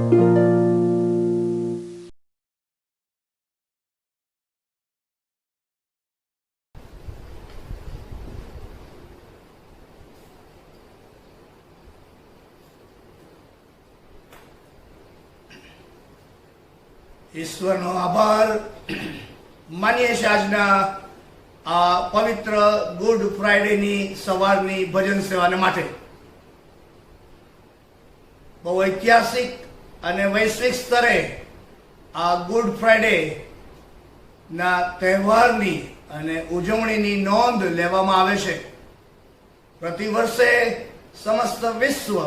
ઈશ્વરનો આભાર માનીએ છીએ આજના આ પવિત્ર ગુડ ફ્રાઈડેની સવારની ભજન સેવાને માટે. બહુ ઐતિહાસિક અને વૈશ્વિક સ્તરે આ ગુડ ફ્રાઈડે ના તહેવારની અને ઉજવણીની નોંધ લેવામાં આવે છે. પ્રતિ વર્ષે સમસ્ત વિશ્વ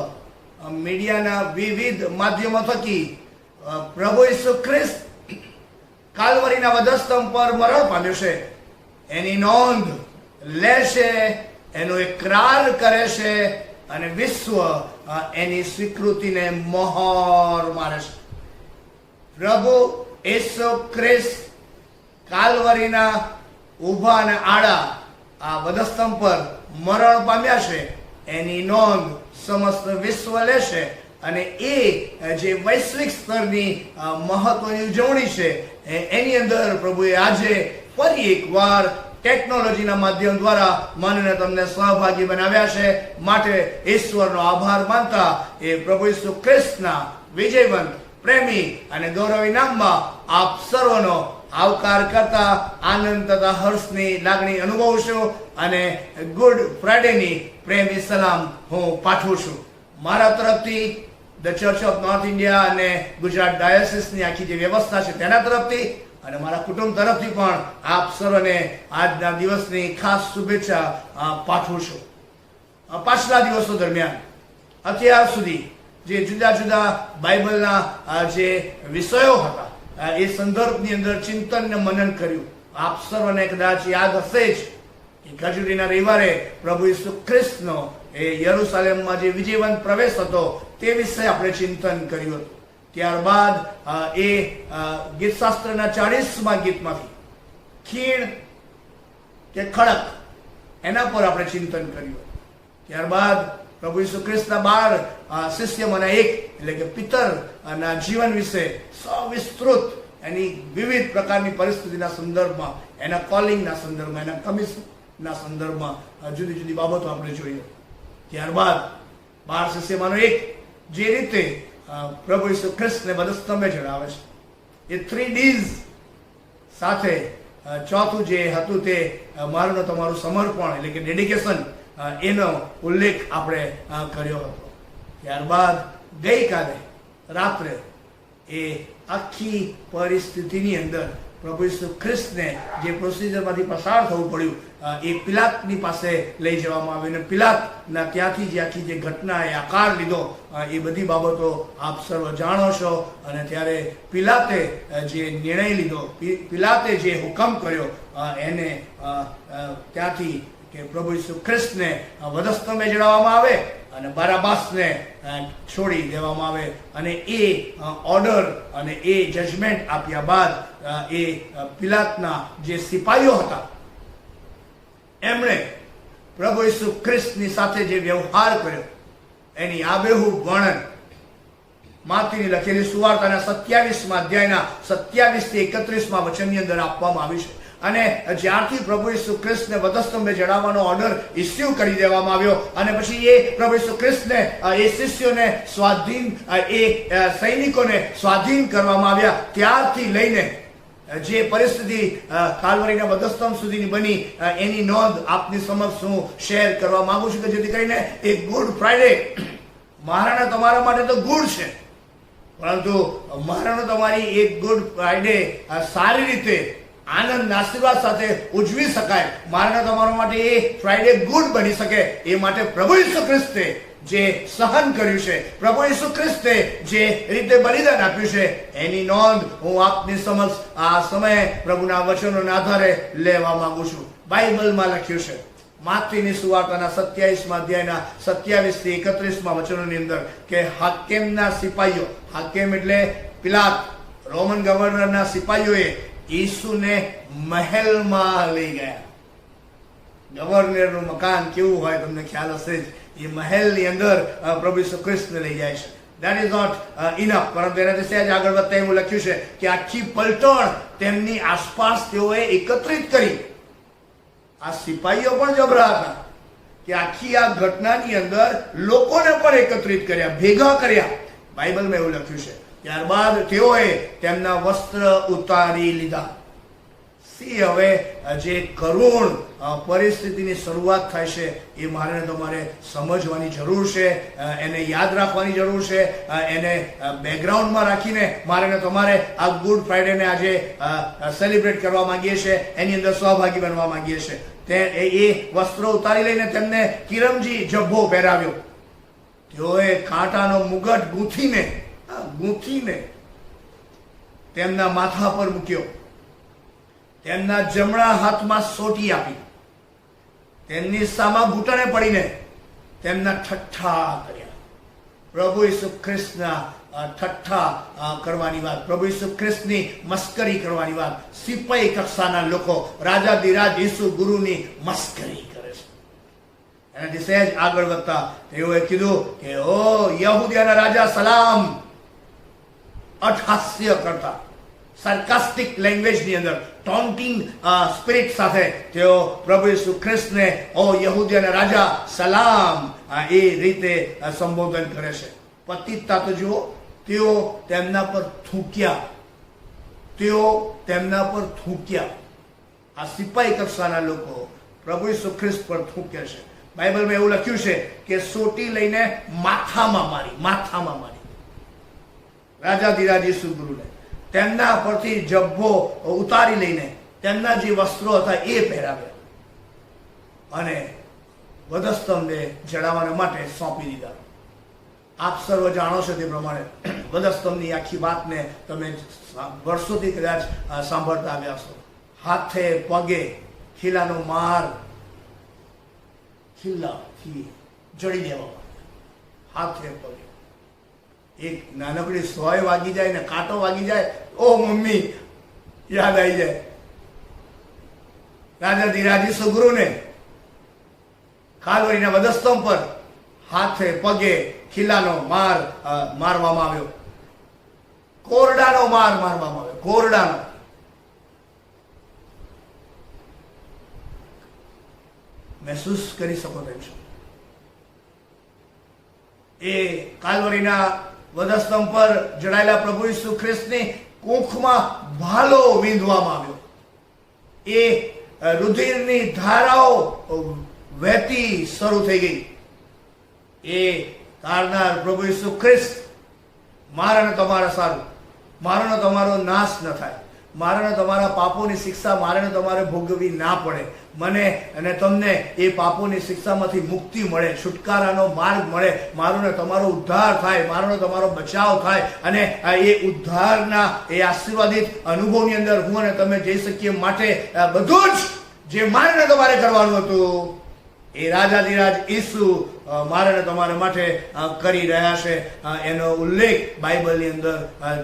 મીડિયાના વિવિધ માધ્યમો થકી પ્રભુ ઈસુ ખ્રિસ્ત કાલ્વરીના વધસ્તંભ પર મરણ પામ્યો છે એની નોંધ લે છે, એનો ઇકરાર કરે છે અને વિશ્વ એની સ્વીકૃતિને મહોર મારે છે. પ્રભુ ઈસુ ખ્રિસ્ત કાલ્વરીના ઊભા અને આડા આ વધસ્તંભ પર મરણ પામ્યા છે એની નોંધ સમસ્ત વિશ્વ લેશે અને એ જે વૈશ્વિક સ્તરની મહત્વની ઉજવણી છે એની અંદર પ્રભુએ આજે ફરી એકવાર ટેકનોલોજીના માધ્યમ દ્વારા મને તમને સહભાગી બનાવ્યા છે. માટે ઈશ્વરનો આભાર માનતા એ પ્રભુ ઈસુ ખ્રિસ્તના વિજયવંત, પ્રેમી અને ગૌરવી નામમાં આપ સર્વનો આવકાર કરતા આનંદ તથા હર્ષની લાગણી અનુભવું છું અને ગુડ ફ્રાઈડેની પ્રેમી સલામ હું પાઠવું છું. મારા તરફથી the Church of North India અને ગુજરાત ડાયોસિસની આખી જે વ્યવસ્થા છે તેના તરફથી અને મારા કુટુંબ તરફથી પણ આપ સર્વને આજના દિવસની ખાસ શુભેચ્છા પાઠવું છું. પાછલા દિવસો દરમિયાન અત્યાર સુધી જે જુદા જુદા બાઇબલના જે વિષયો હતા એ સંદર્ભની અંદર ચિંતન ને મનન કર્યું. આપ સર્વને કદાચ યાદ હશે જ કે ખજૂરીના રવિવારે પ્રભુ ઈસુ ખ્રિસ્તનો એ યરુશલેમમાં જે વિજયવંત પ્રવેશ હતો તે વિશે આપણે ચિંતન કર્યું હતું. ત્યારબાદ એ ગીતશાસ્ત્રના 40મા ગીતમાંથી ખીણ કે ખડક એના પર આપણે ચિંતન કર્યું. ત્યારબાદ પ્રભુ ઈસુ ખ્રિસ્તના 12 શિષ્યમાંના એક એટલે કે પિતરના જીવન વિશે સવિસ્તૃત એની વિવિધ પ્રકારની પરિસ્થિતિના સંદર્ભમાં, એના કોલિંગના સંદર્ભમાં, એના કમિશનના સંદર્ભમાં જુદી જુદી બાબતો આપણે જોઈએ. ત્યારબાદ 12 શિષ્યમાંનો એક જે રીતે પ્રભુ ઈસુ ખ્રિસ્તને વધસ્તંભે ચડાવે છે એ 3 Ds સાથે ચોથું જે હતું તે મારું તમારું સમર્પણ એટલે કે ડેડિકેશન, એનો ઉલ્લેખ આપણે કર્યો હતો. ત્યારબાદ ગઈકાલે રાત્રે એ આખી પરિસ્થિતિની અંદર પ્રભુ ઈસુ ખ્રિસ્તને જે પ્રોસિજરમાંથી પસાર થવું પડ્યું એ પિલાતની પાસે લઈ જવામાં આવ્યું અને પિલાતના ત્યાંથી જે આખી જે ઘટના એ આકાર લીધો એ બધી બાબતો આપ સર્વ જાણો છો. અને ત્યારે પિલાતે જે નિર્ણય લીધો, પિલાતે જે હુકમ કર્યો એને ત્યાંથી કે પ્રભુ ઈસુ ખ્રિસ્તને વધસ્તંભે ચડાવવામાં આવે અને બારાબાસને છોડી દેવામાં આવે અને એ ઓર્ડર અને એ જજમેન્ટ આપ્યા બાદ એ પિલાતના જે સિપાહીઓ હતા એમણે પ્રભુ ઈસુ ખ્રિસ્તની સાથે જે વ્યવહાર કર્યો એની આબેહૂબ વર્ણન માથીની લખેલી સુવાર્તાના 27મા અધ્યાયના 27 થી 31મા વચનની અંદર આપવામાં આવ્યું છે. અને જ્યારથી પ્રભુ ઈસુ ખ્રિસ્તને વધસ્તંભે ચડાવવાનો ઓર્ડર ઇસ્યુ કરી દેવામાં આવ્યો અને પછી એ પ્રભુ ઈસુ ખ્રિસ્તને એ શિષ્યોને સ્વાધીન, એ સૈનિકોને સ્વાધીન કરવામાં આવ્યા ત્યારથી લઈને જે પરિસ્થિતિ કાલ્વરીના વધસ્તંભ સુધીની બની એની નોંધ આપની સમક્ષ હું શેર કરવા માંગુ છું કે જેથી કરીને એક ગુડ ફ્રાઈડે મારાના તમારા માટે તો ગુડ છે, પરંતુ મારાનો તમારી એક ગુડ ફ્રાઈડે સારી રીતે આનંદ આશીર્વાદ સાથે ઉજવી શકાય, મારા તમારા માટે એ ફ્રાઈડે ગુડ બની શકે એ માટે પ્રભુ ઈસુ ખ્રિસ્તે જે સહન કર્યું છે, પ્રભુ ઈસુ ખ્રિસ્તે જે રીતે બલિદાન આપ્યું છે એની નોંધ હું આપની સમક્ષ આ સમયે પ્રભુના વચનોના આધારે લેવા માંગુ છું. બાઇબલમાં લખ્યું છે માથીની સુવાર્તાના 27મા અધ્યાયના 27 થી 31મા વચનોની અંદર કે હાકેમના સિપાહીઓ, હાકેમ એટલે પિલાત, રોમન ગવર્નરના સિપાહીઓએ ઈસુને મહેલમાં લઈ ગયા. ગવર્નરનું મકાન કેવું હોય તમને ખ્યાલ હશે જ. એ મહેલની અંદર પ્રભુ ઈસુ ખ્રિસ્તને લઈ જાય છે That is not enough. પરંતુ એનાથી સહેજ આગળ વધતા એવું લખ્યું છે કે આખી પલટણ તેમની આસપાસ તેઓએ એકત્રિત કરી. આ સિપાહીઓ પણ જબરા હતા કે આખી આ ઘટનાની અંદર લોકોને પણ એકત્રિત કર્યા, ભેગા કર્યા. બાઇબલમાં એવું લખ્યું છે. ત્યારબાદ તેઓએ તેમના વસ્ત્ર ઉતારી લીધા. હવે જે કરુણ પરિસ્થિતિની શરૂઆત થાય છે એ મારે તમારે સમજવાની જરૂર છે, એને યાદ રાખવાની જરૂર છે, એને બેકગ્રાઉન્ડમાં રાખીને મારે તમારે આ ગુડ ફ્રાઈડેને આજે સેલિબ્રેટ કરવા માંગીએ છીએ, એની અંદર સહભાગી બનવા માંગીએ છીએ. એ વસ્ત્રો ઉતારી લઈને તેમને કિરમજી જબ્બો પહેરાવ્યો. તેઓએ કાંટાનો મુગટ ગૂંથીને તેમના માથા પર મૂક્યો. તેમના જમણા હાથમાં સોટી આપી. તેમની સામા ઘૂંટણે પડીને તેમના ઠઠ્ઠા કર્યા. પ્રભુ ઈસુ ખ્રિસ્તના ઠઠ્ઠા કરવાની વાત, પ્રભુ ઈસુ ખ્રિસ્તની મસ્કરી કરવાની વાત. સિપાહી કક્ષાના લોકો રાજાધિરાજ ઈસુ ગુરુની મસ્કરી કરે છે. એનાથી સહેજ આગળ વધતા તેઓએ કીધું કે ઓ યહૂદીયાના રાજા સલામ. અટહાસ્ય કરતા, સાર્કાસ્ટિક લેંગ્વેજની અંદર, ટોન્ટિંગ સ્પિરિટ સાથે તેઓ પ્રભુ ઈસુ ખ્રિસ્તને ઓ યહૂદીયાના રાજા સલામ એ રીતે સંબોધન કરે છે. પતિતતા તો જુઓ, તેઓ તેમના પર થૂંક્યા. આ સિપાહી કક્ષાના લોકો પ્રભુ ઈસુ ખ્રિસ્ત પર થૂંકે છે. બાઇબલમાં એવું લખ્યું છે કે સોટી લઈને માથામાં મારી રાજાધિરાજ ઈસુ ગુરુને. તેમના પરથી જબ્બો ઉતારી લઈને તેમના જે વસ્ત્રો હતા એ પહેરાવ્યા અને વધસ્તંભને જડાવવા માટે સોંપી દીધા. આપ સર્વ જાણો છો તે પ્રમાણે વધસ્તંભની આખી વાતને તમે વર્ષોથી કદાચ સાંભળતા આવ્યા છો. હાથે પગે ખીલાનો માર, ખીલાથી જડી દેવામાં, હાથે પગે. એક નાનકડી સોય વાગી જાય ને કાંટો વાગી જાય, ઓ મમ્મી યાદ આવી જાય. રાજાધિરાજ ઈસુ ગુરુને કાલવરીના વધસ્તંભ પર હાથે પગે ખીલાનો માર મારવામાં આવ્યો. કોરડાનો માર મારવામાં આવ્યો. કોરડાનો. મહેસૂસ કરી શકો તેમ છો. એ કાલવરીના વધસ્તંભ પર જડાયેલા પ્રભુ ઈસુ ખ્રિસ્તની કુંખમાં ભાલો વીંધવામાં આવ્યો. એ રુધિરની ધારાઓ વહેતી શરૂ થઈ ગઈ. એ તારનાર પ્રભુ ઈસુ ખ્રિસ્ત મારા ને તમારા સારું, મારો ને તમારો નાશ ન થાય, મારા ને તમારા પાપોની શિક્ષા મારે ને તમારે ભોગવવી ના પડે, મને અને તમને એ પાપોની શિક્ષામાંથી મુક્તિ મળે, છુટકારાનો માર્ગ મળે, મારો ને તમારો ઉદ્ધાર થાય, મારો ને તમારો બચાવ થાય અને એ ઉદ્ધારના એ આશીર્વાદિત અનુભવની અંદર હું અને તમે જઈ શકીએ. માટે બધું જ જે મારે ને તમારે કરવાનું હતું એ રાજાધિરાજ ઈસુ મારે ને તમારા માટે કરી રહ્યા છે. એનો ઉલ્લેખ બાઇબલની અંદર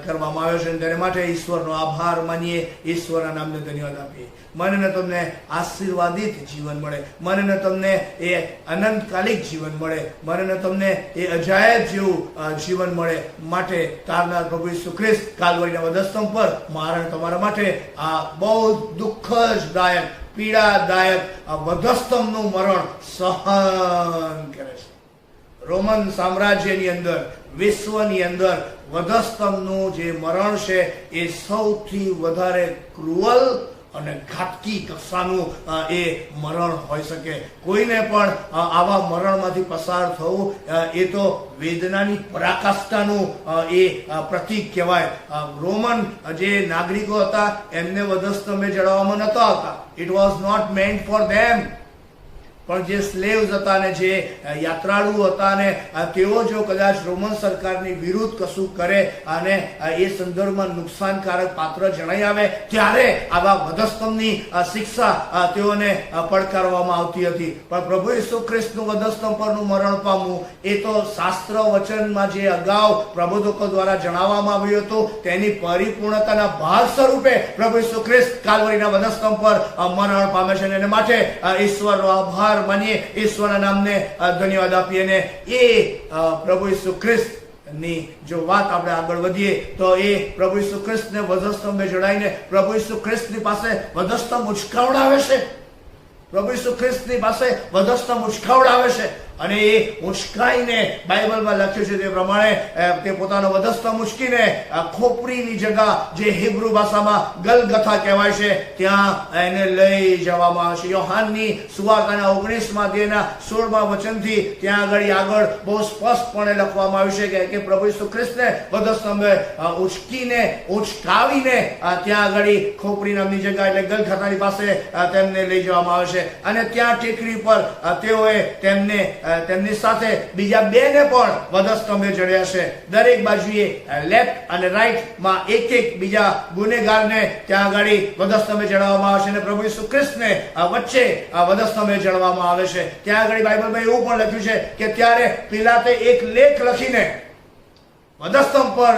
કરવામાં આવ્યો છે. તેના માટે ઈશ્વરનો આભાર માનીએ, ઈશ્વરના નામને ધન્યવાદ આપીએ. મને ને તમને આશીર્વાદિત જીવન મળે, મને ને તમને એ અનંતકાલિક જીવન મળે, મને ને તમને એ અજાયબ જેવું જીવન મળે. માટે તારનાર પ્રભુ ઈસુ ખ્રિસ્ત કાલવરીના વધસ્તંભ પર મારા તમારા માટે આ બહુ દુઃખદાયક, પીડાદાયક વધસ્તંભનું મરણ સહન કરે છે. રોમન સામ્રાજ્યની અંદર, વિશ્વની અંદર વધસ્તંભનું જે મરણ છે એ સૌથી વધારે ક્રુઅલ અને ઘાતકી કક્ષાનું એ મરણ હોઈ શકે. કોઈને પણ આવા મરણમાંથી પસાર થવું એ તો વેદનાની પરાકાષ્ઠાનું એ પ્રતીક કહેવાય. રોમન જે નાગરિકો હતા એમને વધસ્તંભે જડાવવામાં નહોતા આવતા. It was not meant for them. પણ જે સ્લેવ્સ હતા ને જે યાત્રાળુ હતા ને તેઓ જો કદાચ રોમન સરકારની વિરુદ્ધ કશું કરે અને એ સંદર્ભમાં નુકસાનકારક પાત્ર જણાઈ આવે ત્યારે આવા વધસ્તંભની શિક્ષા તેઓને પડકારવામાં આવતી હતી. પણ પ્રભુ ઈસુ ખ્રિસ્તનું વધસ્તંભ પરનું મરણ પામવું એ તો શાસ્ત્ર વચનમાં જે અગાઉ પ્રબોધકો દ્વારા જણાવવામાં આવ્યું હતું તેની પરિપૂર્ણતાના ભાગ સ્વરૂપે પ્રભુ ઈસુ ખ્રિસ્ત કાલવરીના વધસ્તંભ પર મરણ પામે છે. અને માટે ઈશ્વરનો આભાર માનીએ, ઈશ્વરના નામને ધન્યવાદ આપીએ. અને એ પ્રભુ ઈસુ ખ્રિસ્ત ની જો વાત આપણે આગળ વધીએ તો એ પ્રભુ ઈસુ ખ્રિસ્તને વધસ્તંભે જડાઈને પ્રભુ ઈસુ ખ્રિસ્તની પાસે વધસ્તંભ ઉચકાવડાવે છે. પ્રભુ ઈસુ ખ્રિસ્તની પાસે વધસ્તંભ ઉચકાવડાવે છે અને એ ઉચકાઈને બાઇબલમાં લખ્યું છે તે પ્રમાણે તે પોતાનો વધસ્તંભ ઉચકીને ખોપરીની જગ્યા જે હિબ્રુ ભાષામાં ગલગથા કહેવાય છે ત્યાં એને લઈ જવામાં આવે છે. યોહાનની સુવાર્તાના 19મા અધ્યાયના 16મા વચનથી ત્યાં આગળ બહુ સ્પષ્ટપણે લખવામાં આવ્યું છે કે પ્રભુ ઈસુ ખ્રિસ્તને વધસ્તંભે ઉચકાવીને ત્યાં આગળ ખોપરી નામની જગ્યા એટલે ગલગથાની પાસે તેમને લઈ જવામાં આવે છે અને ત્યાં ટેકરી પર તેઓએ તેમની સાથે બીજા બેને પણ વધસ્તંભે જડ્યા છે. દરેક બાજુએ લેફ્ટ અને રાઈટમાં એક બીજા ગુનેગારને ત્યાં આગળ વધસ્તંભે ચડાવવામાં આવે છે અને પ્રભુ ઈસુ ખ્રિસ્તને વચ્ચે વધસ્તંભે ચડાવવામાં આવે છે. ત્યાં આગળ બાઇબલમાં એવું પણ લખ્યું છે કે ત્યારે પિલાતે એક લેખ લખીને વધસ્તંભ પર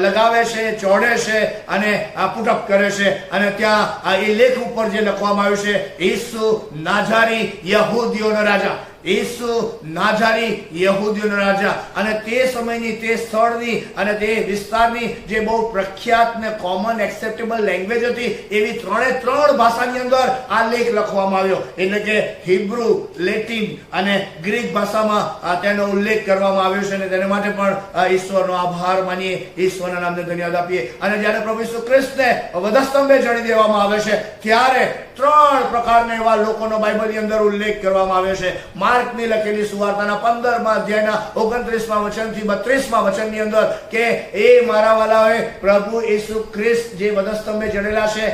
લગાવે છે, ચોડે છે અને પુટઅપ કરે છે અને ત્યાં એ લેખ ઉપર જે લખવામાં આવ્યું છે, ઈસુ નાઝારી યહૂદીઓનો રાજા, ઈસુ નાઝારી યહૂદીઓનો રાજા. અને તે સમયની, તે સ્થળની અને તે વિસ્તારની જે બહુ પ્રખ્યાત ને કોમન એક્સેપ્ટેબલ લેંગ્વેજ હતી એવી 3 ભાષાની અંદર આ લેખ લખવામાં આવ્યો. એટલે કે હિબ્રુ, લેટિન અને ગ્રીક ભાષામાં તેનો ઉલ્લેખ કરવામાં આવ્યો છે અને તેના માટે પણ ઈશ્વરનો આભાર માનીએ, ઈશ્વરના નામને ધન્યવાદ આપીએ. અને જ્યારે પ્રભુ ઈસુ ખ્રિસ્તને વધસ્તંભે જડી દેવામાં આવે છે ત્યારે 3 પ્રકારના એવા લોકોનો બાઇબલની અંદર ઉલ્લેખ કરવામાં આવ્યો છે. માર્કની લખેલી સુવાર્તાના 15મા અધ્યાયના 29મા વચનથી 32મા વચનની અંદર કે એ મારા વાલાઓએ પ્રભુ ઈસુ ખ્રિસ્ત જે વધસ્તંભે જડેલા છે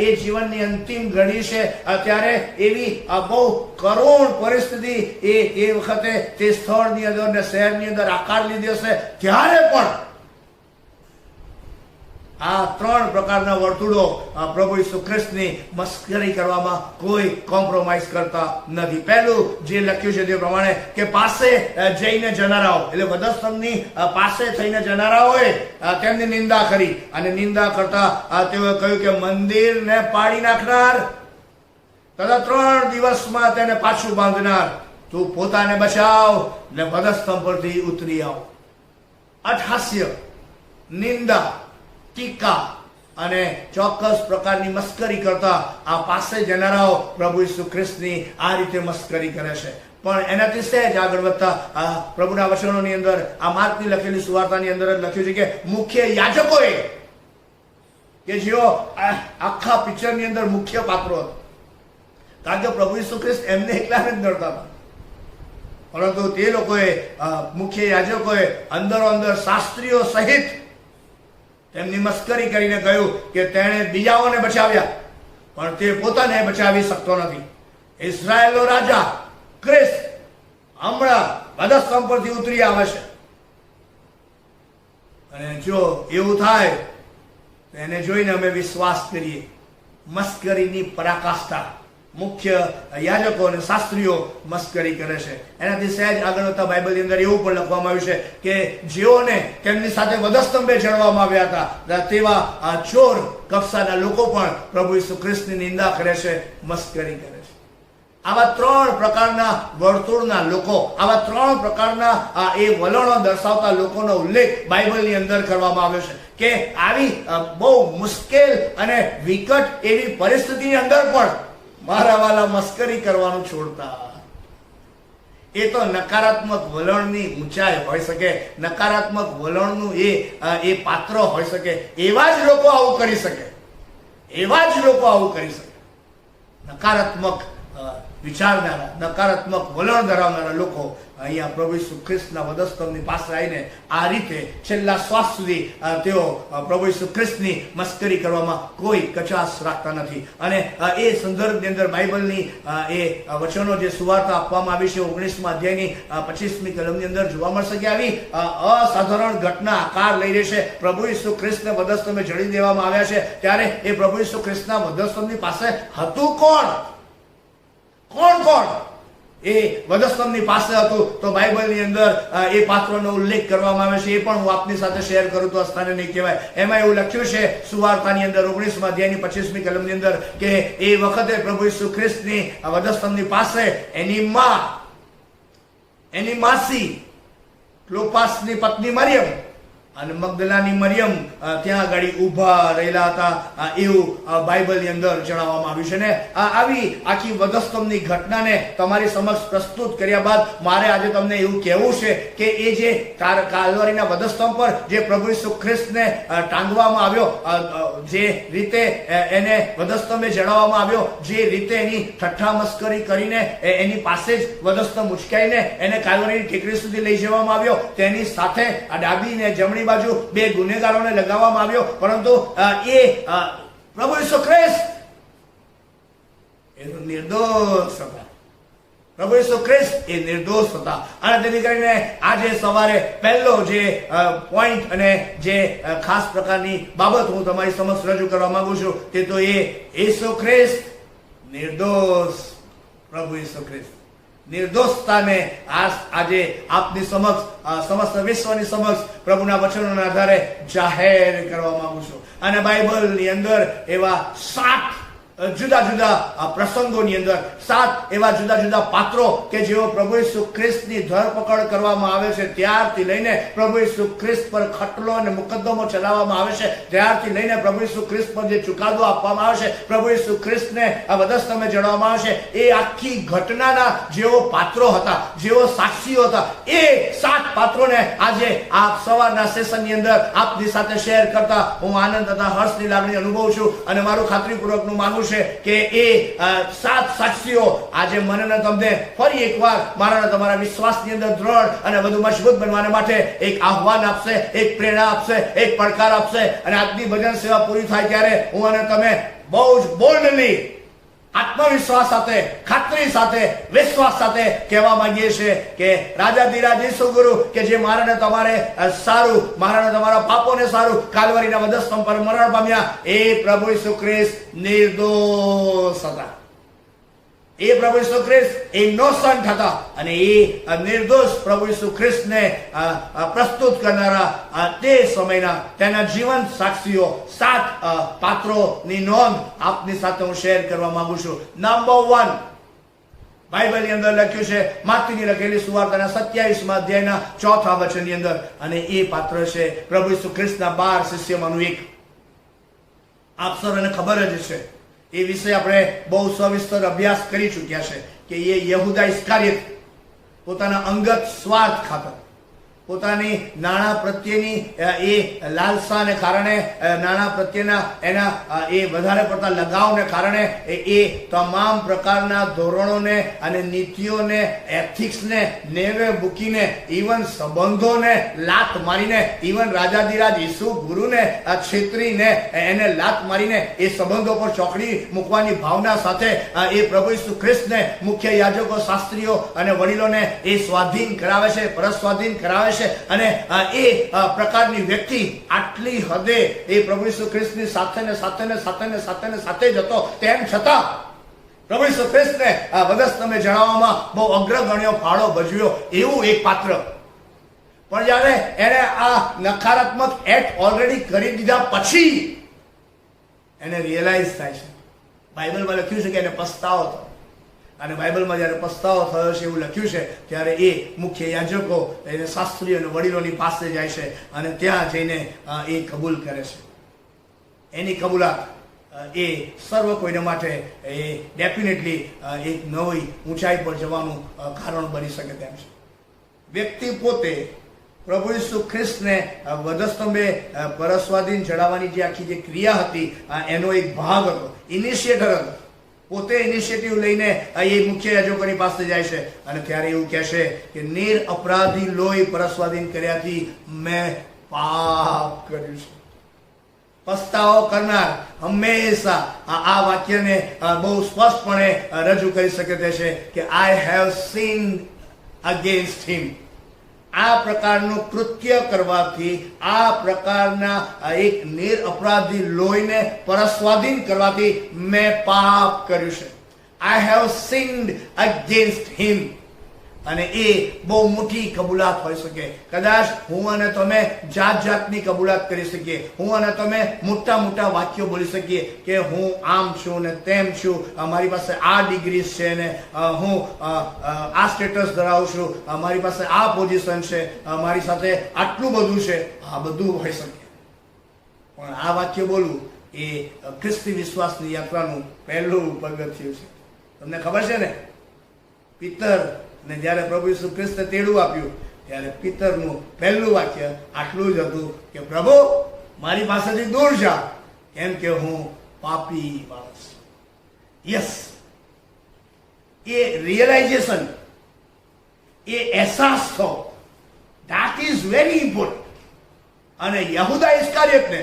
એ જીવનની અંતિમ ઘડી છે ત્યારે એવી બહુ કરુણ પરિસ્થિતિ એ વખતે તે સ્થળની અંદર ને શહેરની અંદર આકાર લીધો છે. ત્યારે પણ આ 3 પ્રકારના વર્તુળો પ્રભુ ઈસુ ખ્રિસ્તની મસ્કરી કરવામાં કોઈ કોમ્પ્રોમાઇઝ કરતા નથી. પહેલું જે લખ્યું છે તે પ્રમાણે કે પાસે જઈને જનારાઓ, એટલે વધસ્તંભની પાસે થઈને જનારાઓએ તેમની નિંદા કરી અને નિંદા કરતા તેઓએ કહ્યું કે મંદિરને પાડી નાખનાર તથા 3 દિવસમાં તેને પાછું બાંધનાર, તું પોતાને બચાવ ને વધસ્તંભ પરથી ઉતરી આવ. અટહાસ્ય, નિંદા, ટીકા અને ચોક્કસ પ્રકારની મસ્કરી કરતા આ પાસે જનારાઓ પ્રભુ ઈસુ ખ્રિસ્તની આ રીતે મસ્કરી કરે છે. પણ એનાથી સહેજ આગળ વધતા પ્રભુના વચનોની અંદર આ માર્કની લખેલી સુવાર્તાની અંદર લખ્યું છે કે મુખ્ય યાજકોએ, કે જેઓ આખા પિક્ચરની અંદર મુખ્ય પાત્રો હતા, કારણ કે પ્રભુ ઈસુ ખ્રિસ્ત એમને એકલાને જ નડતા હતા, પરંતુ તે લોકોએ મુખ્ય યાજકોએ અંદર શાસ્ત્રીઓ સહિત તેમની મસ્કરી કરીને કહ્યું કે તેણે બીજાઓને બચાવ્યા પણ તે પોતાને બચાવી શકતો નથી. ઇઝરાયેલનો રાજા ખ્રિસ્ત હમણાં વધસ્તંભ પરથી ઉતરી આવે છે અને જો એવું થાય તો એને જોઈને અમે વિશ્વાસ કરીએ. મસ્કરીની પરાકાષ્ઠા મુખ્ય યાજકો અને શાસ્ત્રીઓ મસ્કરી કરે છે. એનાથી સહેજ આગળ વધતા બાઇબલની અંદર એવું પણ લખવામાં આવ્યું છે કે જેઓને તેમની સાથે વધસ્તંભે ચડવામાં આવ્યા હતા તેવા ચોર કક્ષાના લોકો પણ પ્રભુ ઈસુ ખ્રિસ્તની નિંદા કરે છે, મસ્કરી કરે છે. આવા 3 પ્રકારના વર્તુળના લોકો, આવા 3 પ્રકારના એ વલણો દર્શાવતા લોકોનો ઉલ્લેખ બાઇબલની અંદર કરવામાં આવ્યો છે કે આવી બહુ મુશ્કેલ અને વિકટ એવી પરિસ્થિતિની અંદર પણ મારા વાલા મસ્કરી કરવાનું છોડતા. એ તો નકારાત્મક વલણની ઊંચાઈ હોઈ શકે, નકારાત્મક વલણનું એ પાત્ર હોઈ શકે. એવા જ લોકો આવું કરી શકે, એવા જ લોકો આવું કરી શકે. નકારાત્મક વિચારનારા, નકારાત્મક વલણ ધરાવનારા લોકો અહીંયા પ્રભુ ઈસુ ખ્રિસ્તના વધસ્તંભની પાસે આવીને આ રીતે છેલ્લા શ્વાસ સુધી તેઓ પ્રભુ ઈસુ ખ્રિસ્તની મસ્કરી કરવામાં કોઈ કચાશ રાખતા નથી. અને એ સંદર્ભની અંદર બાઇબલની એ વચનો જે સુવાર્તા આપવામાં આવી છે 19મા અધ્યાયની 25મી કલમની અંદર જોવા મળશે કે આવી અસાધારણ ઘટના આકાર લઈ રહી છે. પ્રભુ ઈસુ ખ્રિસ્તને વધસ્તંભે જડી દેવામાં આવ્યા છે ત્યારે એ પ્રભુ ઈસુ ખ્રિસ્તના વધસ્તંભની પાસે હતું કોણ? એ વધસ્તંભની પાસે હતું તો બાઇબલની અંદર એ પાત્રનો ઉલ્લેખ કરવામાં આવે છે. એ પણ હું આપની સાથે શેર કરું તો અસ્થાને નહીં કહેવાય. એમાં એવું લખ્યું છે સુવાર્તાની અંદર 19મા અધ્યાયની 25મી કલમની અંદર કે એ વખતે પ્રભુ ઈસુ ખ્રિસ્તની વધસ્તંભની પાસે એની માસી ક્લોપાસની પત્ની મરિયમ અને મગદલાની મરિયમ ત્યાં આગળ ઊભા રહેલા હતા એવું બાઇબલની અંદર જણાવવામાં આવ્યું છે. ને આવી આખી વધસ્તંભની ઘટનાને તમારી સમક્ષ પ્રસ્તુત કર્યા બાદ મારે આજે તમને એવું કહેવું છે કે એ જે કાલ્વરીના વધસ્તંભ પર જે પ્રભુ ઈસુ ખ્રિસ્તને ટાંગવામાં આવ્યો, જે રીતે એને વધસ્તંભે જણાવવામાં આવ્યો, જે રીતે એની ઠઠ્ઠા મસ્કરી કરીને એની પાસે જ વધસ્તંભ ઉચકાઈને એને કાલ્વરીની ટેકરી સુધી લઈ જવામાં આવ્યો, તેની સાથે આ ડાબી ને જમણી બાજુ બે ગુનેગારોને લગાવવામાં આવ્યો, પરંતુ એ પ્રભુ ઈસુ ખ્રિસ્ત એ નિર્દોષ હતા. પ્રભુ ઈસુ ખ્રિસ્ત એ નિર્દોષ હતા. અને તેથી કરીને આજે સવારે પહેલો જે પોઈન્ટ અને જે ખાસ પ્રકારની બાબત હું તમારી સમક્ષ રજૂ કરવા માંગુ છું તે તો એ ઈસુ ખ્રિસ્ત નિર્દોષ. પ્રભુ ઈસુ ખ્રિસ્ત નિર્દોષતાને આજે આપની સમક્ષ સમસ્ત વિશ્વની સમક્ષ પ્રભુના વચનોના આધારે જાહેર કરવા માંગુ છું. અને બાઇબલની અંદર એવા 7 જુદા જુદા પ્રસંગોની અંદર 7 એવા જુદા જુદા પાત્રો કે જેઓ પ્રભુ ઈસુ ખ્રિસ્તની ધરપકડ કરવામાં આવે છે ત્યારથી લઈને પ્રભુ ઈસુ ખ્રિસ્ત પર ખટલો અને મુકદ્દમો ચલાવવામાં આવે છે ત્યારથી લઈને પ્રભુ ઈસુ ખ્રિસ્ત પર જે ચુકાદો આપવામાં આવે છે, પ્રભુ ઈસુ ખ્રિસ્તને આ વધસ્તંભે જણાવવામાં આવે છે, એ આખી ઘટનાના જેઓ પાત્રો હતા, જેઓ સાક્ષીઓ હતા, એ 7 પાત્રોને આજે આ સવારના સેશનની અંદર આપની સાથે શેર કરતા હું આનંદ તથા હર્ષની લાગણી અનુભવું છું. અને મારું ખાતરીપૂર્વકનું માનવું છે કે એ 7 સાક્ષીઓ આજે મને ને તમને ફરી એકવાર મારા તમારા વિશ્વાસની અંદર દ્રઢ અને વધુ મજબૂત બનવાને માટે એક આહ્વાન આપશે, એક પ્રેરણા આપશે, એક પડકાર આપશે. અને આજની ભજન સેવા પૂરી થાય ત્યારે હું અને તમે બહુ જ બોલ્ડલી આત્મવિશ્વાસ સાથે, ખાતરી સાથે, વિશ્વાસ સાથે કહેવા માંગીએ છીએ કે રાજાધિરાજ ઈસુ ગુરુ કે જે મારા ને તમારે સારું, મારા ને તમારા પાપોને સારું કાલ્વરીના વધસ્તંભ પર મરણ પામ્યા, એ પ્રભુ ઈસુ ખ્રિસ્ત નિર્દોષ હતા. એ પ્રભુ ઈસુ ખ્રિસ્ત ઇનોસન્ટ હતા. અને એ નિર્દોષ પ્રભુ ઈસુ ખ્રિસ્તને પ્રસ્તુત કરનારા તે સમયના તેના જીવંત સાક્ષીઓ 7 પાત્રોની નોંધ આપની સાથે હું શેર કરવા માંગુ છું. નંબર 1 બાઇબલની અંદર લખ્યું છે માથીની લખેલી સુવાર્તાના 27મા અધ્યાયના 4થા વચનની અંદર. અને એ પાત્ર છે પ્રભુ ઈસુ ખ્રિસ્તના 12 શિષ્યમાંનું એક. આપ સૌને ખબર જ છે, એ વિશે આપણે બહુ સવિસ્તર અભ્યાસ કરી ચૂક્યા છે કે એ યહૂદા ઇસ્કારિયત પોતાના અંગત સ્વાર્થ ખાતર, પોતાની નાણાં પ્રત્યેની એ લાલસાને કારણે, નાણાં પ્રત્યેના એના એ વધારે પડતા લગાવને કારણે એ તમામ પ્રકારના ધોરણોને અને નીતિઓને, એથિક્સને નેવે મૂકીને, ઇવન સંબંધોને લાત મારીને, ઇવન રાજાધિરાજ ઈસુ ગુરુને છેતરીને, એને લાત મારીને એ સંબંધો પર ચોકડી મૂકવાની ભાવના સાથે એ પ્રભુ ઈસુ ખ્રિસ્તને મુખ્ય યાજકો, શાસ્ત્રીઓ અને વડીલોને એ સ્વાધીન કરાવે છે, પરસ્વાધીન કરાવે છે. અને એ પ્રકારની વ્યક્તિ આટલી હદે એ પ્રભુ ઈસુ ખ્રિસ્તની સાથે જ હતો, તેમ છતાં પ્રભુ ઈસુ ખ્રિસ્તને વધસ્તંભે જણાવવામાં બહુ અગ્રગણ્ય ફાળો ભજવ્યો એવું એક પાત્ર. પણ જ્યારે એને આ નકારાત્મક એક્ટ ઓલરેડી કરી દીધા પછી એને રિયલાઇઝ થાય છે, બાઇબલમાં લખ્યું છે કે એને પસ્તાવો થયો. અને બાઇબલમાં જ્યારે પસ્તાવો થયો છે એવું લખ્યું છે ત્યારે એ મુખ્ય યાજકો, એને શાસ્ત્રીઓ અને વડીલોની પાસે જાય છે અને ત્યાં જઈને એ કબૂલ કરે છે. એની કબૂલાત એ સર્વ કોઈને માટે એ ડેફિનેટલી એક નવી ઊંચાઈ પર જવાનું કારણ બની શકે તેમ છે. વ્યક્તિ પોતે પ્રભુ ઈસુ ખ્રિસ્તને વધસ્તંભે પરસ્વાધીન ચડાવવાની જે આખી જે ક્રિયા હતી એનો એક ભાગ હતો, ઇનિશિયેટર હતો. પોતે ઇનિશિયેટિવ લઈને એ મુખ્ય યાજકોની પાસે જાય છે અને ત્યારે એવું કહે છે કે નિરઅપરાધી લોહી પરસ્વાધીન કર્યાથી મેં પાપ કર્યું છે. પસ્તાવો કરનાર હંમેશા આ વાક્યને બહુ સ્પષ્ટપણે રજૂ કરી શકે તે છે કે આઈ હેવ સિન્ડ અગેન્સ્ટ હિમ. આ પ્રકારનું કૃત્ય કરવાથી, આ પ્રકારના એક નિરઅપરાધી લોહીને પરસ્વાધીન કરવાથી મેં પાપ કર્યું છે. આઈ હેવ સિન્ડ અગેન્સ્ટ હિમ. અને એ બહુ મોટી કબૂલાત હોઈ શકે. કદાચ હું અને તમે જાત જાતની કબૂલાત કરી શકીએ. હું અને તમે મોટા મોટા વાક્યો બોલી શકીએ કે હું આમ છું ને તેમ છું, મારી પાસે આ ડિગ્રી છે ને હું આ સ્ટેટસ ધરાવું છું, મારી પાસે આ પોઝિશન છે, મારી સાથે આટલું બધું છે. આ બધું હોઈ શકે, પણ આ વાક્ય બોલવું એ ખ્રિસ્તી વિશ્વાસની યાત્રાનું પહેલું પગથિયું છે. તમને ખબર છે ને, પિતર ને જ્યારે પ્રભુ ઈસુ ખ્રિસ્તે તેડું આપ્યું ત્યારે પિતરનું પહેલું વાક્ય આટલું જ હતું કે પ્રભુ મારી પાસેથી દૂર જા, કેમ કે હું પાપી માણસ. યસ, એ રિયલાઇઝેશન, એ અહેસાસ થયો, ધેટ ઇઝ વેરી ઇમ્પોર્ટન્ટ. અને યહૂદા ઇસ્કારિયોતને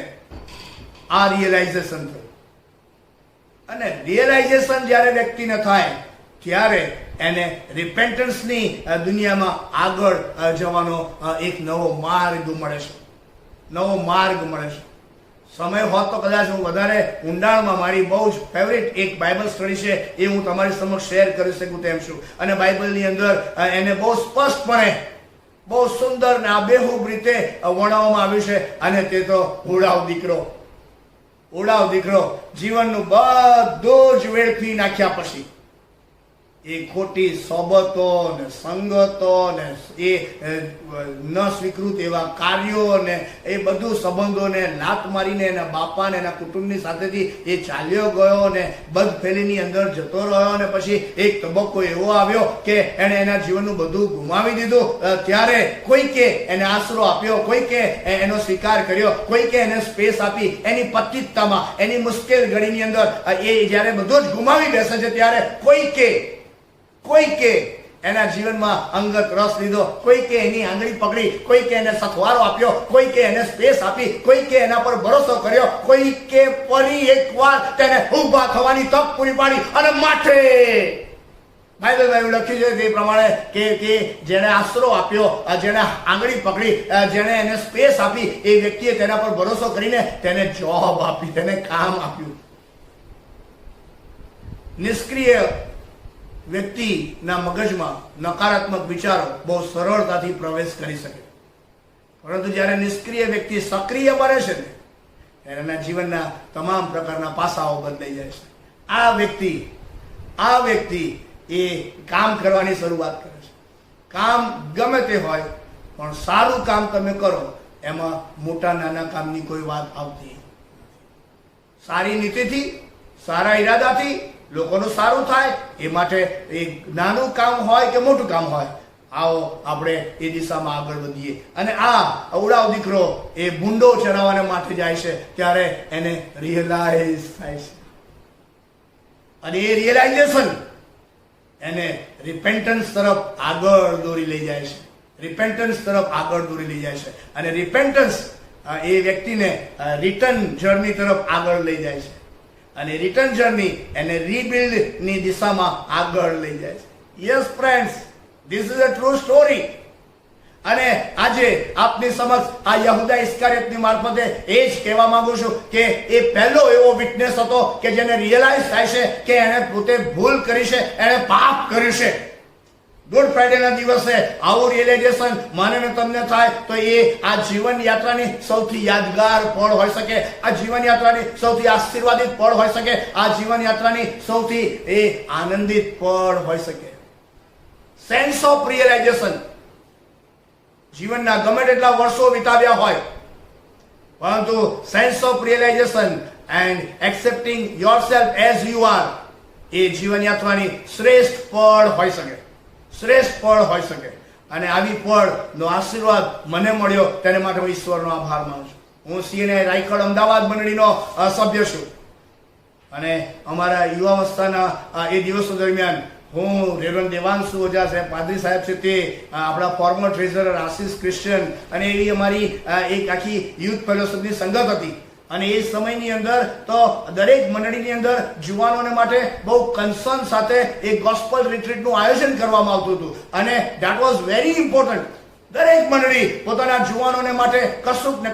આ રિયલાઇઝેશન થયું. અને રિયલાઇઝેશન જ્યારે વ્યક્તિને થાય ત્યારે એને રિપેન્ટન્સની દુનિયામાં આગળ જવાનો એક નવો માર્ગ મળે છે. નવો માર્ગ મળે છે. સમય હોત તો કદાચ હું વધારે ઊંડાણમાં મારી બહુ જ ફેવરિટ એક બાઇબલ સ્ટડી છે એ હું તમારી સમક્ષ શેર કરી શકું તેમ છું. અને બાઇબલની અંદર એને બહુ સ્પષ્ટપણે, બહુ સુંદર ને આબેહૂબ રીતે વર્ણવવામાં આવ્યું છે. અને તે તો ઉડાવ દીકરો. ઉડાવ દીકરો જીવનનું બધું જ વેડફી નાખ્યા પછી એ ખોટી સોબતો ને સંગતો ને એ ન સ્વીકૃત એવા કાર્યો ને એ બધું સંબંધોને લાત મારીને એના બાપા ને એના કુટુંબની સાથેથી એ ચાલ્યો ગયો ને બદફેલીની અંદર જતો રહ્યો. ને પછી એક તબક્કો એવો આવ્યો કે એને એના જીવનનું બધું ગુમાવી દીધું. ત્યારે કોઈકે એને આશરો આપ્યો, કોઈકે એનો સ્વીકાર કર્યો, કોઈકે એને સ્પેસ આપી. એની પતિતતામાં, એની મુશ્કેલ ઘડીની અંદર એ જ્યારે બધું જ ગુમાવી બેસે છે ત્યારે કોઈકે એના જીવનમાં અંગત રસ લીધો, કોઈકે એની આંગળી પકડી, કોઈકે એને સથવારો આપ્યો, કોઈકે એને સ્પેસ આપી, કોઈકે એના પર ભરોસો કર્યો, કોઈકે ફરી એકવાર તેને ઊભા થવાની તક પૂરી પાડી. અને માટે બાઇબલમાં એવું લખ્યું છે તે પ્રમાણે કે જેને આશરો આપ્યો, જેને આંગળી પકડી, જેને એને સ્પેસ આપી, એ વ્યક્તિએ તેના પર ભરોસો કરીને તેને જોબ આપી, તેને કામ આપ્યું. નિષ્ક્રિય વ્યક્તિના મગજમાં નકારાત્મક વિચારો બહુ સરળતાથી પ્રવેશ કરી શકે, પરંતુ જ્યારે નિષ્ક્રિય વ્યક્તિ સક્રિય બને છે ને ત્યારે એના જીવનના તમામ પ્રકારના પાસાઓ બદલાઈ જાય છે. આ વ્યક્તિ એ કામ કરવાની શરૂઆત કરે છે. કામ ગમે તે હોય, પણ સારું કામ તમે કરો એમાં મોટા નાના કામની કોઈ વાત આવતી નથી. સારી નીતિથી, સારા ઈરાદાથી લોકોનું સારું થાય એ માટે એ નાનું કામ હોય કે મોટું કામ હોય, આવો આપણે એ દિશામાં આગળ વધીએ. અને આ ઉડાવ દીકરો એ ભૂંડો ચરાવવાને માટે જાય છે ત્યારે એને રિયલાઇઝ થાય છે. અને એ રિયલાઇઝેશન એને રિપેન્ટન્સ તરફ આગળ દોરી લઈ જાય છે. રિપેન્ટન્સ તરફ આગળ દોરી લઈ જાય છે. અને રિપેન્ટન્સ એ વ્યક્તિને રિટર્ન જર્ની તરફ આગળ લઈ જાય છે. અને રિટર્ન જર્ની એને રીબિલ્ડ ની દિશામાં આગળ લઈ જાય છે. Yes friends, this is a true story. અને આજે આપની સમક્ષ આ યહૂદા ઇસ્કારિયોતની મારફતે એ જ કહેવા માંગુ છું કે એ પહેલો એવો વિટનેસ હતો કે જેને રિયલાઇઝ થાય છે કે એણે પોતે ભૂલ કરી છે, એણે પાપ કર્યું છે. ગુડ ફ્રાઈડેના દિવસે આવું રિયલાઇઝેશન મને ને તમને થાય તો એ આ જીવન યાત્રાની સૌથી યાદગાર પળ હોઈ શકે, આ જીવન યાત્રાની સૌથી આશીર્વાદિત પળ હોઈ શકે, આ જીવન યાત્રાની સૌથી એ આનંદિત પળ હોઈ શકે. Sense of realisation. જીવનના ગમે તેટલા વર્ષો વિતાવ્યા હોય, પરંતુ sense of realisation and accepting yourself as you are એ જીવન યાત્રાની શ્રેષ્ઠ પળ હોઈ શકે, શ્રેષ્ઠ પળ હોઈ શકે. અને આવી પળનો આશીર્વાદ મને મળ્યો તેને માટે હું ઈશ્વરનો આભાર માનું છું. હું સીએનએ રાયખડ અમદાવાદ મંડળીનો સભ્ય છું. અને અમારા યુવાવસ્થાના એ દિવસો દરમિયાન હું રેવરન્ડ દેવાંશુ ઓઝા સાહેબ, પાદરી સાહેબ છે તે, આપણા ફોર્મર ટ્રેઝરર આશીષ ક્રિશ્ચિયન, અને એવી અમારી એક આખી યુથ ફેલોશિપની સંગત હતી. અને એ સમયની અંદર તો દરેક મંડળીની અંદર જુવાનોને માટે બહુ કન્સર્ન સાથે એક ગોસ્પલ રિટ્રીટનું આયોજન કરવામાં આવતું હતું. અને ધેટ વોઝ વેરી ઇમ્પોર્ટન્ટ. દરેક મંડળી પોતાના જુવાનોને માટે કશુંક ને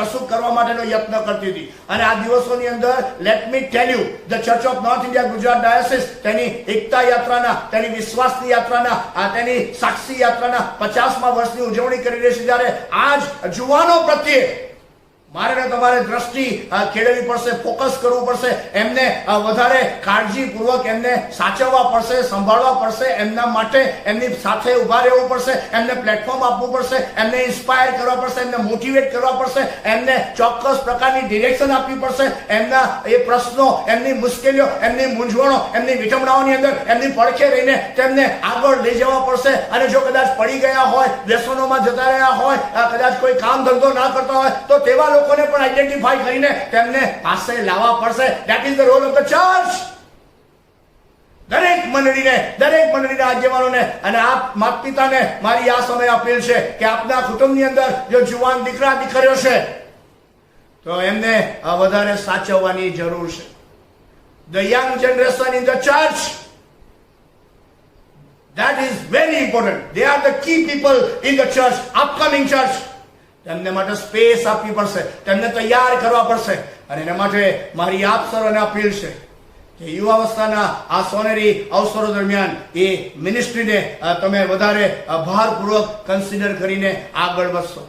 કશુંક કરવા માટેનો યત્ન કરતી હતી. અને આ દિવસોની અંદર let me tell you, the Church of North India Gujarat diocese તેની એકતા યાત્રાના, તેની વિશ્વાસની યાત્રાના, તેની સાક્ષી યાત્રાના 50મા વર્ષની ઉજવણી કરી રહી છે. ત્યારે આજ જુવાનો પ્રત્યે મારે ને તમારે દ્રષ્ટિ કેળવવી પડશે, ફોકસ કરવું પડશે, એમને વધારે કાળજીપૂર્વક એમને સાચવવા પડશે, સંભાળવા પડશે, એમના માટે એમની સાથે ઉભા રહેવું પડશે, એમને પ્લેટફોર્મ આપવું પડશે, એમને ઇન્સ્પાયર કરવા પડશે, એમને મોટિવેટ કરવા પડશે, એમને ચોક્કસ પ્રકારની ડિરેક્શન આપવી પડશે. એમના એ પ્રશ્નો, એમની મુશ્કેલીઓ, એમની મૂંઝવણો, એમની વિટંબણાઓની અંદર એમની પડખે રહીને તેમને આગળ લઈ જવા પડશે. અને જો કદાચ પડી ગયા હોય, વ્યસનોમાં જતા રહ્યા હોય, કદાચ કોઈ કામ ધંધો ના કરતા હોય, તો તેવા લોકોને પણ આઈડેન્ટિફાઈ કરીને તેમને પાસે લાવવા પડશે. That is the role of the church. દરેક મંડળીના આગેવાનોને અને આપ માતા પિતાને મારી આ સમય અપીલ છે કે આપના કુટુંબની અંદર જો જુવાન દીકરા દીકરીઓ છે તો એમને વધારે સાચવવાની જરૂર છે. The young generation in the church, that is very important. They are the key people in the church, upcoming church. તેમને માટે સ્પેસ આપવી પડશે, તેમને તૈયાર કરવા પડશે. અને એના માટે મારી આપ સર્વને અપીલ છે કે યુવાવસ્થાના આ સોનેરી અવસરો દરમિયાન એ મિનિસ્ટ્રીને તમે વધારે ભારપૂર્વક કન્સિડર કરીને આગળ વધશો.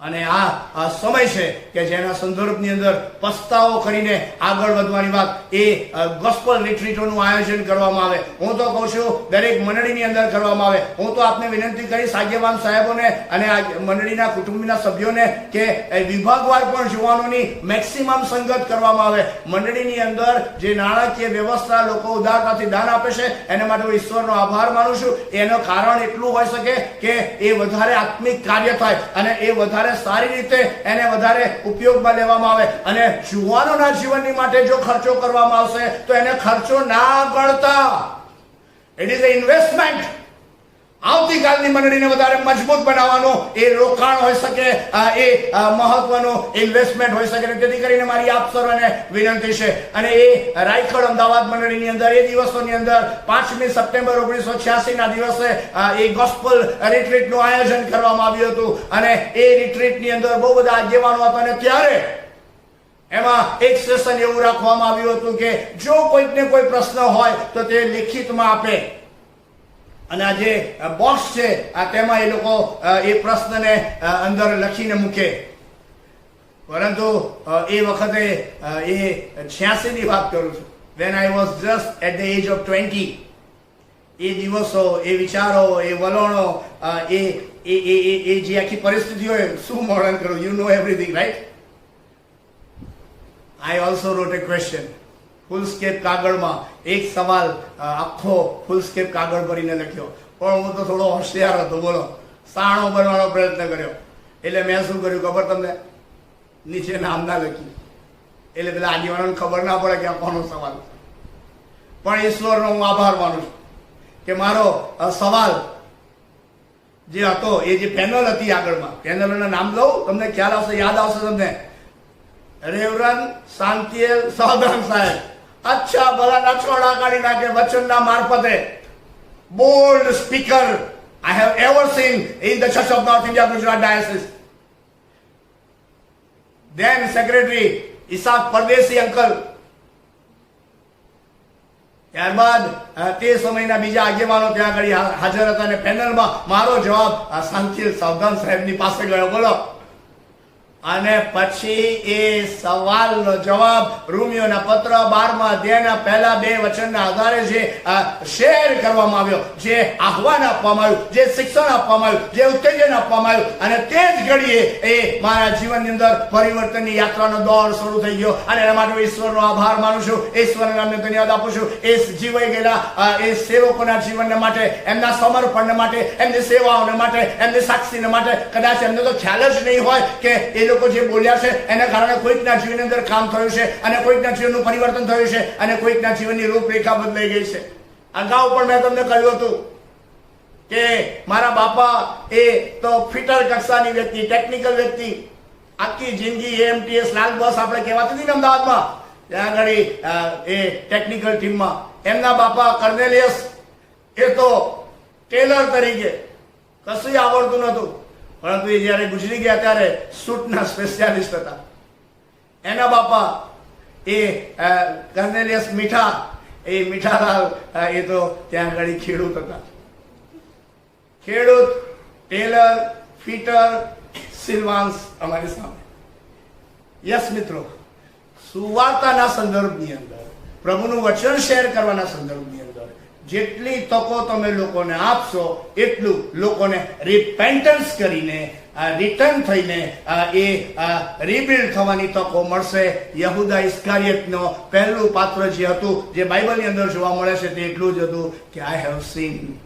અને આ સમય છે કે જેના સંદર્ભની અંદર પસ્તાવો કરીને આગળ વધવાની વાત, એ ગોસ્પલ રિટ્રીટોનું આયોજન કરવામાં આવે. હું તો કહું છું દરેક મંડળીની અંદર કરવામાં આવે. હું તો આપને વિનંતી કરીશ, આગેવાન સાહેબોને અને આ મંડળીના કુટુંબના સભ્યોને, કે વિભાગવાર પણ જુવાનોની મેક્સિમમ સંગત કરવામાં આવે. મંડળીની અંદર જે નાણાકીય વ્યવસ્થા લોકો ઉદારતાથી દાન આપે છે એના માટે હું ઈશ્વરનો આભાર માનું છું. એનું કારણ એટલું હોઈ શકે કે એ વધારે આત્મિક કાર્ય થાય અને એ વધારે સારી રીતે એને વધારે ઉપયોગમાં લેવામાં આવે. અને જુવાનોના જીવનની માટે જો ખર્ચો કરવામાં આવશે તો એને ખર્ચો ના ગણતા. It is a investment. આવતીકાલની મંડળીને વધારે મજબૂત બનાવવાનું એ રોકાણ હોઈ શકે, એ મહત્વનું ઇન્વેસ્ટમેન્ટ હોઈ શકે. તેથી કરીને મારી આપ સર્વને વિનંતી છે. અને એ રાયખડ અમદાવાદ મંડળીની અંદર એ દિવસોની અંદર 5મી સપ્ટેમ્બર 1986 ના દિવસે એ ગોસ્પલ રિટ્રીટનું આયોજન કરવામાં આવ્યું હતું. અને એ રિટ્રીટની અંદર બહુ બધા આગેવાનો હતા. અને ત્યારે એમાં એક સેશન એવું રાખવામાં આવ્યું હતું કે જો કોઈકને કોઈ પ્રશ્ન હોય તો તે લિખિતમાં આપે. અને આ જે બોક્સ છે તેમાં એ લોકો એ પ્રશ્નને અંદર લખીને મૂકે. પરંતુ એ વખતે એ 86 ની વાત કરું છું, when I was just at the age of 20, એ દિવસો, એ વિચારો, એ વલણો, એ જે આખી પરિસ્થિતિઓ, શું વર્ણન કરું? You know everything, right? I also wrote a question. Foolscap કાગળમાં એક સવાલ આખો ફૂલસ્કેપ કાગળ ભરીને લખ્યો. પણ હું તો થોડો હોશિયાર હતો, બોલો, સાણો બનવાનો પ્રયત્ન કર્યો. એટલે મેં શું કર્યું ખબર તમને? નીચે નામ ના લખ્યું. એટલે પેલા આગેવાનોને ખબર ના પડે કે આ કોનો સવાલ. પણ ઈશ્વરનો હું આભાર માનું છું કે મારો સવાલ જે હતો, એ જે પેનલ હતી આગળમાં, પેનલના નામ લઉં, તમને ખ્યાલ આવશે, યાદ આવશે તમને. રેવરન શાંતિએલ સાવધાન સાહેબ, અચ્છા ભલાના છોડા કાઢી નાખે વચનના મારફતે. Bold speaker I have ever seen in the Church of North India Gujarat Diocese. Then Secretary Isaac Pardesi uncle. ત્યારબાદ તે સમયના બીજા આગેવાનો ત્યાં આગળ હાજર હતા. અને પેનલમાં મારો જવાબ શાંતિએલ સાવધાન સાહેબની પાસે ગયો, બોલો. અને પછી એ સવાલનો જવાબ રોમિયોના પત્ર 12મા અધ્યાયના પહેલા 2 વચનના આધારે જે શેર કરવામાં આવ્યો, જે આહ્વાન આપવામાં આવ્યું, જે શિક્ષણ આપવામાં આવ્યું, જે ઉત્તેજન આપવામાં આવ્યું, અને તે જ ઘડીએ એ મારા જીવનની અંદર પરિવર્તનની યાત્રાનો દોર શરૂ થઈ ગયો. અને એના માટે હું ઈશ્વરનો આભાર માનું છું, ઈશ્વરના નામને ધન્યવાદ આપું છું. એ જીવાઈ ગયેલા એ સેવકોના જીવનને માટે, એમના સમર્પણને માટે, એમની સેવાઓને માટે, એમની સાક્ષીને માટે. કદાચ એમને તો ખ્યાલ જ નહીં હોય કે એ લોકો જે બોલ્યા છે એના કારણે કોઈકના જીવનની અંદર કામ થયું છે, અને કોઈકના જીવનનું પરિવર્તન થયું છે, અને કોઈકના જીવનની રૂપરેખા બદલાઈ ગઈ છે. અગાઉ પણ મેં તમને કહ્યું હતું કે મારા બાપા એ તો ફિટર કક્ષાની વ્યક્તિ, ટેકનિકલ વ્યક્તિ, આખી જિંદગી એમટીએસ લાલ બસ આપણે કહેવાતી હતી ને અમદાવાદમાં, ત્યાં આગળ એ ટેકનિકલ ટીમમાં. એમના બાપા કર્નેલિયસ એ તો ટેલર તરીકે, કશું આવડતું નહોતું. પરંતુ એ જ્યારે ગુજરી ગયા ત્યારે સૂટના સ્પેશિયાલિસ્ટ હતા. એના બાપા એ કર્નેલિયસ મીઠા, એ મીઠાલાલ એ તો ત્યાં આગળ ખેડૂત હતા. ખેડૂત, ટેલર, ફીટર, સિલવાન્સ અમારી સામે. યસ મિત્રો, સુવાર્તાના સંદર્ભની અંદર, પ્રભુનું વચન શેર કરવાના સંદર્ભની અંદર જેટલી તકો તમે લોકોને આપશો એટલું લોકોને રિપેન્ટન્સ કરીને રિટર્ન થઈને એ રીબિલ્ડ થવાની તકો મળશે. યહૂદા ઇસ્કારિયતનો પહેલું પાત્ર જે હતું, જે બાઇબલની અંદર જોવા મળે છે, તે એટલું જ હતું કે I have seen.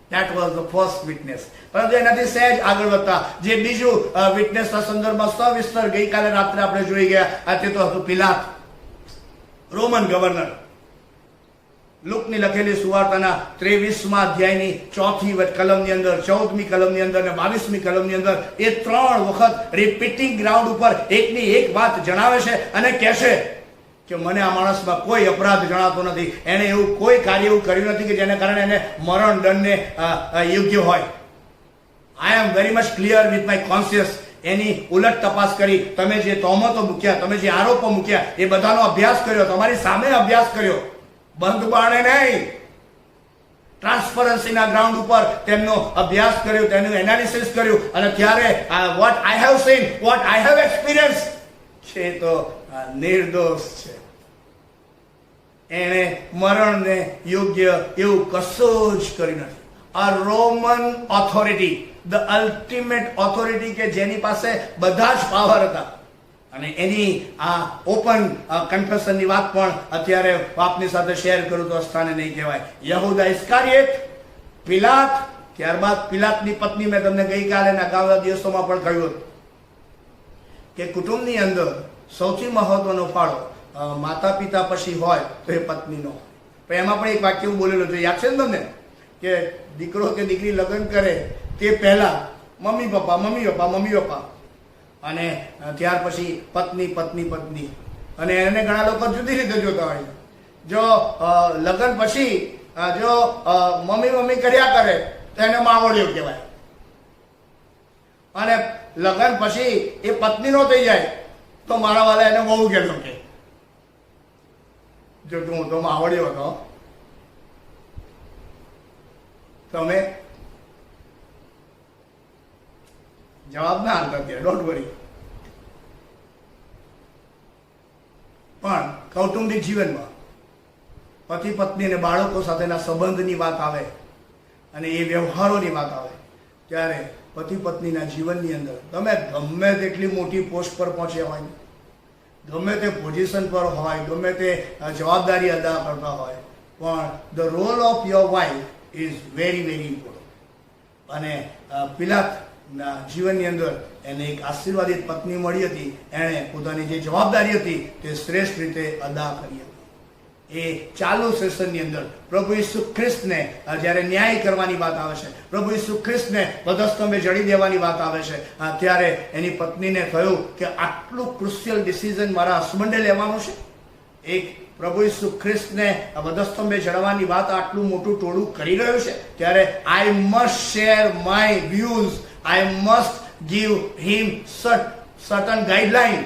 That was the first witness. પરંતુ એનાથી સહેજ આગળ વધતા જે બીજું વિટનેસના સંદર્ભમાં સવિસ્તર ગઈકાલે રાત્રે આપણે જોઈ ગયા, તે તો હતું પિલાત, રોમન ગવર્નર. લુકની લખેલી સુવાર્તાના 23મા અધ્યાયની 4મી કલમની અંદર, 14મી કલમની અંદર અને 22મી કલમની અંદર એ 3 વખત રિપીટિંગ ગ્રાઉન્ડ ઉપર એકની એક વાત જણાવે છે અને કહે છે કે મને આ માણસમાં કોઈ અપરાધ જણાતો નથી, એને એવું કોઈ કાર્ય એવું કર્યું નથી કે જેને કારણે એને મરણ દંડને યોગ્ય હોય. I am very much clear with my conscious. એની ઉલટ તપાસ કરી, તમે જે તહોમતો મૂક્યા, તમે જે આરોપો મૂક્યા, એ બધાનો અભ્યાસ કર્યો, તમારી સામે અભ્યાસ કર્યો, બંધ બાણે નહીં, ટ્રાન્સપરન્સીના ગ્રાઉન્ડ ઉપર તેમનો અભ્યાસ કર્યો, તેનું એનાલિસિસ કર્યું અને ત્યારે what I have seen, what I have experience છે તો નિર્દોષ છે. એને મરણને યોગ્ય એવું કશું જ કર્યું નથી. આ Roman authority, the ultimate authority, કે જેની પાસે બધા જ પાવર હતા, અને એની આ ઓપન કન્ફેશનની વાત પણ અત્યારે આપની સાથે શેર કરું તો સ્થાને નહીં કહેવાય. યહૂદા ઇસ્કારિયત, પિલાત, ત્યારબાદ પિલાતની પત્ની. મેં તમને ગઈકાલે અગાઉના દિવસોમાં પણ કહ્યું હતું કે કુટુંબની અંદર સૌથી મહત્વનો ફાળો માતા પિતા પછી હોય તો એ પત્નીનો હોય. પણ એમાં પણ એક વાક્ય હું બોલેલો છે, યાદ છે ને તમને, કે દીકરો કે દીકરી લગ્ન કરે તે પહેલા mummy papa, mummy papa, mummy papa, અને ત્યાર પછી પત્ની, પત્ની, પત્ની. અને એને ઘણા લોકો જુદી રીતે જોતા હોય છે. જો લગ્ન પછી જો મમ્મી મમ્મી કર્યા કરે તો એને માવડિયો કહેવાય, અને લગ્ન પછી એ પત્નીનો થઈ જાય તો મારા વાલા એને બહુ ગેલો કે જો હું તો માવડિયો હતો. તમે જવાબ ના આપતા ત્યાં, ડોન્ટ વરી. પણ કૌટુંબિક જીવનમાં પતિ પત્ની અને બાળકો સાથેના સંબંધની વાત આવે અને એ વ્યવહારોની વાત આવે ત્યારે પતિ પત્નીના જીવનની અંદર તમે ગમે તેટલી મોટી પોસ્ટ પર પહોંચ્યા હોય, ગમે તે પોઝિશન પર હોય, ગમે તે જવાબદારી અદા કરતા હોય, પણ the role of your wife is very very important. અને પિલાતના જીવનની અંદર એને એક આશીર્વાદિત પત્ની મળી હતી. એણે પોતાની જે જવાબદારી હતી તે શ્રેષ્ઠ રીતે અદા કરી હતી. એ ચાલુ સેશનની અંદર પ્રભુ ઈસુ ખ્રિસ્તને જ્યારે ન્યાય કરવાની વાત આવે છે, પ્રભુ ઈસુ ખ્રિસ્તને વધસ્તંભે જડી દેવાની વાત આવે છે, ત્યારે એની પત્નીને થયું કે આટલું ક્રુશિયલ ડિસિઝન મારા હસબન્ડે લેવાનું છે. એક પ્રભુ ઈસુ ખ્રિસ્તને વધસ્તંભે જડવાની વાત આટલું મોટું ટોળું કરી રહ્યું છે, ત્યારે I must share my views, I must give him certain guideline.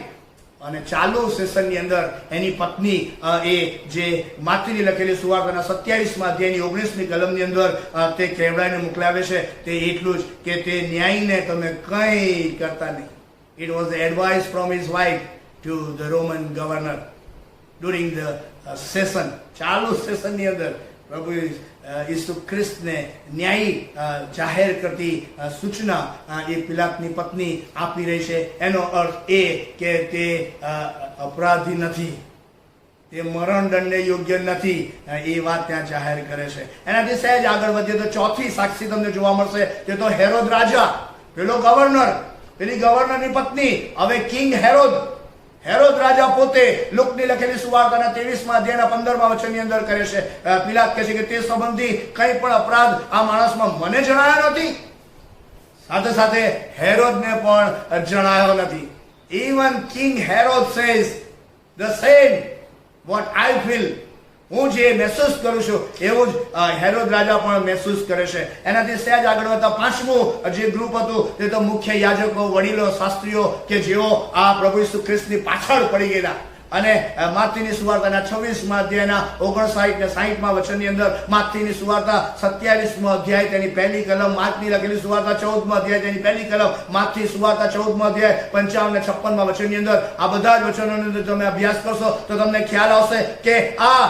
અને ચાલુ સેશનની અંદર એની પત્ની એ જે માથીની લખેલી સુવાર્તાના 27મા અધ્યાયની 19મી કલમની અંદર તે કહેવડાઈને મોકલાવે છે તે એટલું જ કે તે ન્યાયને તમે કંઈ કરતા નહીં. It was the advice from his wife to the Roman governor during the session. ચાલુ સેશનની અંદર પ્રભુ ઈસુ ખ્રિસ્તને ન્યાયી જાહેર કરતી સૂચના એ પિલાતની પત્ની આપી રહી છે. એનો અર્થ એ કે તે અપરાધી નથી, તે મરણ દંડને યોગ્ય નથી, એ વાત ત્યાં જાહેર કરે છે. એનાથી સહેજ આગળ વધીએ તો ચોથી સાક્ષી તમને જોવા મળશે, તે તો હેરોદ રાજા, પેલો ગવર્નર, પેલી ગવર્નરની પત્ની, હવે કિંગ હેરોદ. હેરોદ રાજા પોતે લુકની લખેલી સુવાર્તાના 23મા અધ્યાયના 15મા વચનની અંદર કરે છે, પિલાત કહે છે કે તે સંબંધી કંઈ પણ અપરાધ આ માણસમાં મને જણાયો નથી, સાથે સાથે હેરોદને પણ જણાયો નથી. Even king Herod says the same what I feel હું જે મહેસૂસ કરું છું એવું જ હેરોદ રાજા પણ મહેસૂસ કરે છે. એનાથી સહેજ આગળ વધતા પાંચમું જે ગ્રુપ હતું તે તો મુખ્ય યાજકો, વડીલો, શાસ્ત્રીઓ કે જેઓ આ પ્રભુ ઈસુ ખ્રિસ્તની પાછળ પડી ગયેલા. અને માથીની સુવાર્તાના 26મા અધ્યાયના 59 ને 60મા વચનની અંદર માથીની સુવાર્તા 27મો અધ્યાય તેની પહેલી કલમ, માર્કની લખેલી સુવાર્તા 14મો અધ્યાય તેની પહેલી કલમ, માથી સુવાર્તા 14મો અધ્યાય 55 ને 56મા વચનની અંદર આ બધા જ વચનોની અંદર તમે અભ્યાસ કરશો તો તમને ખ્યાલ આવશે કે આ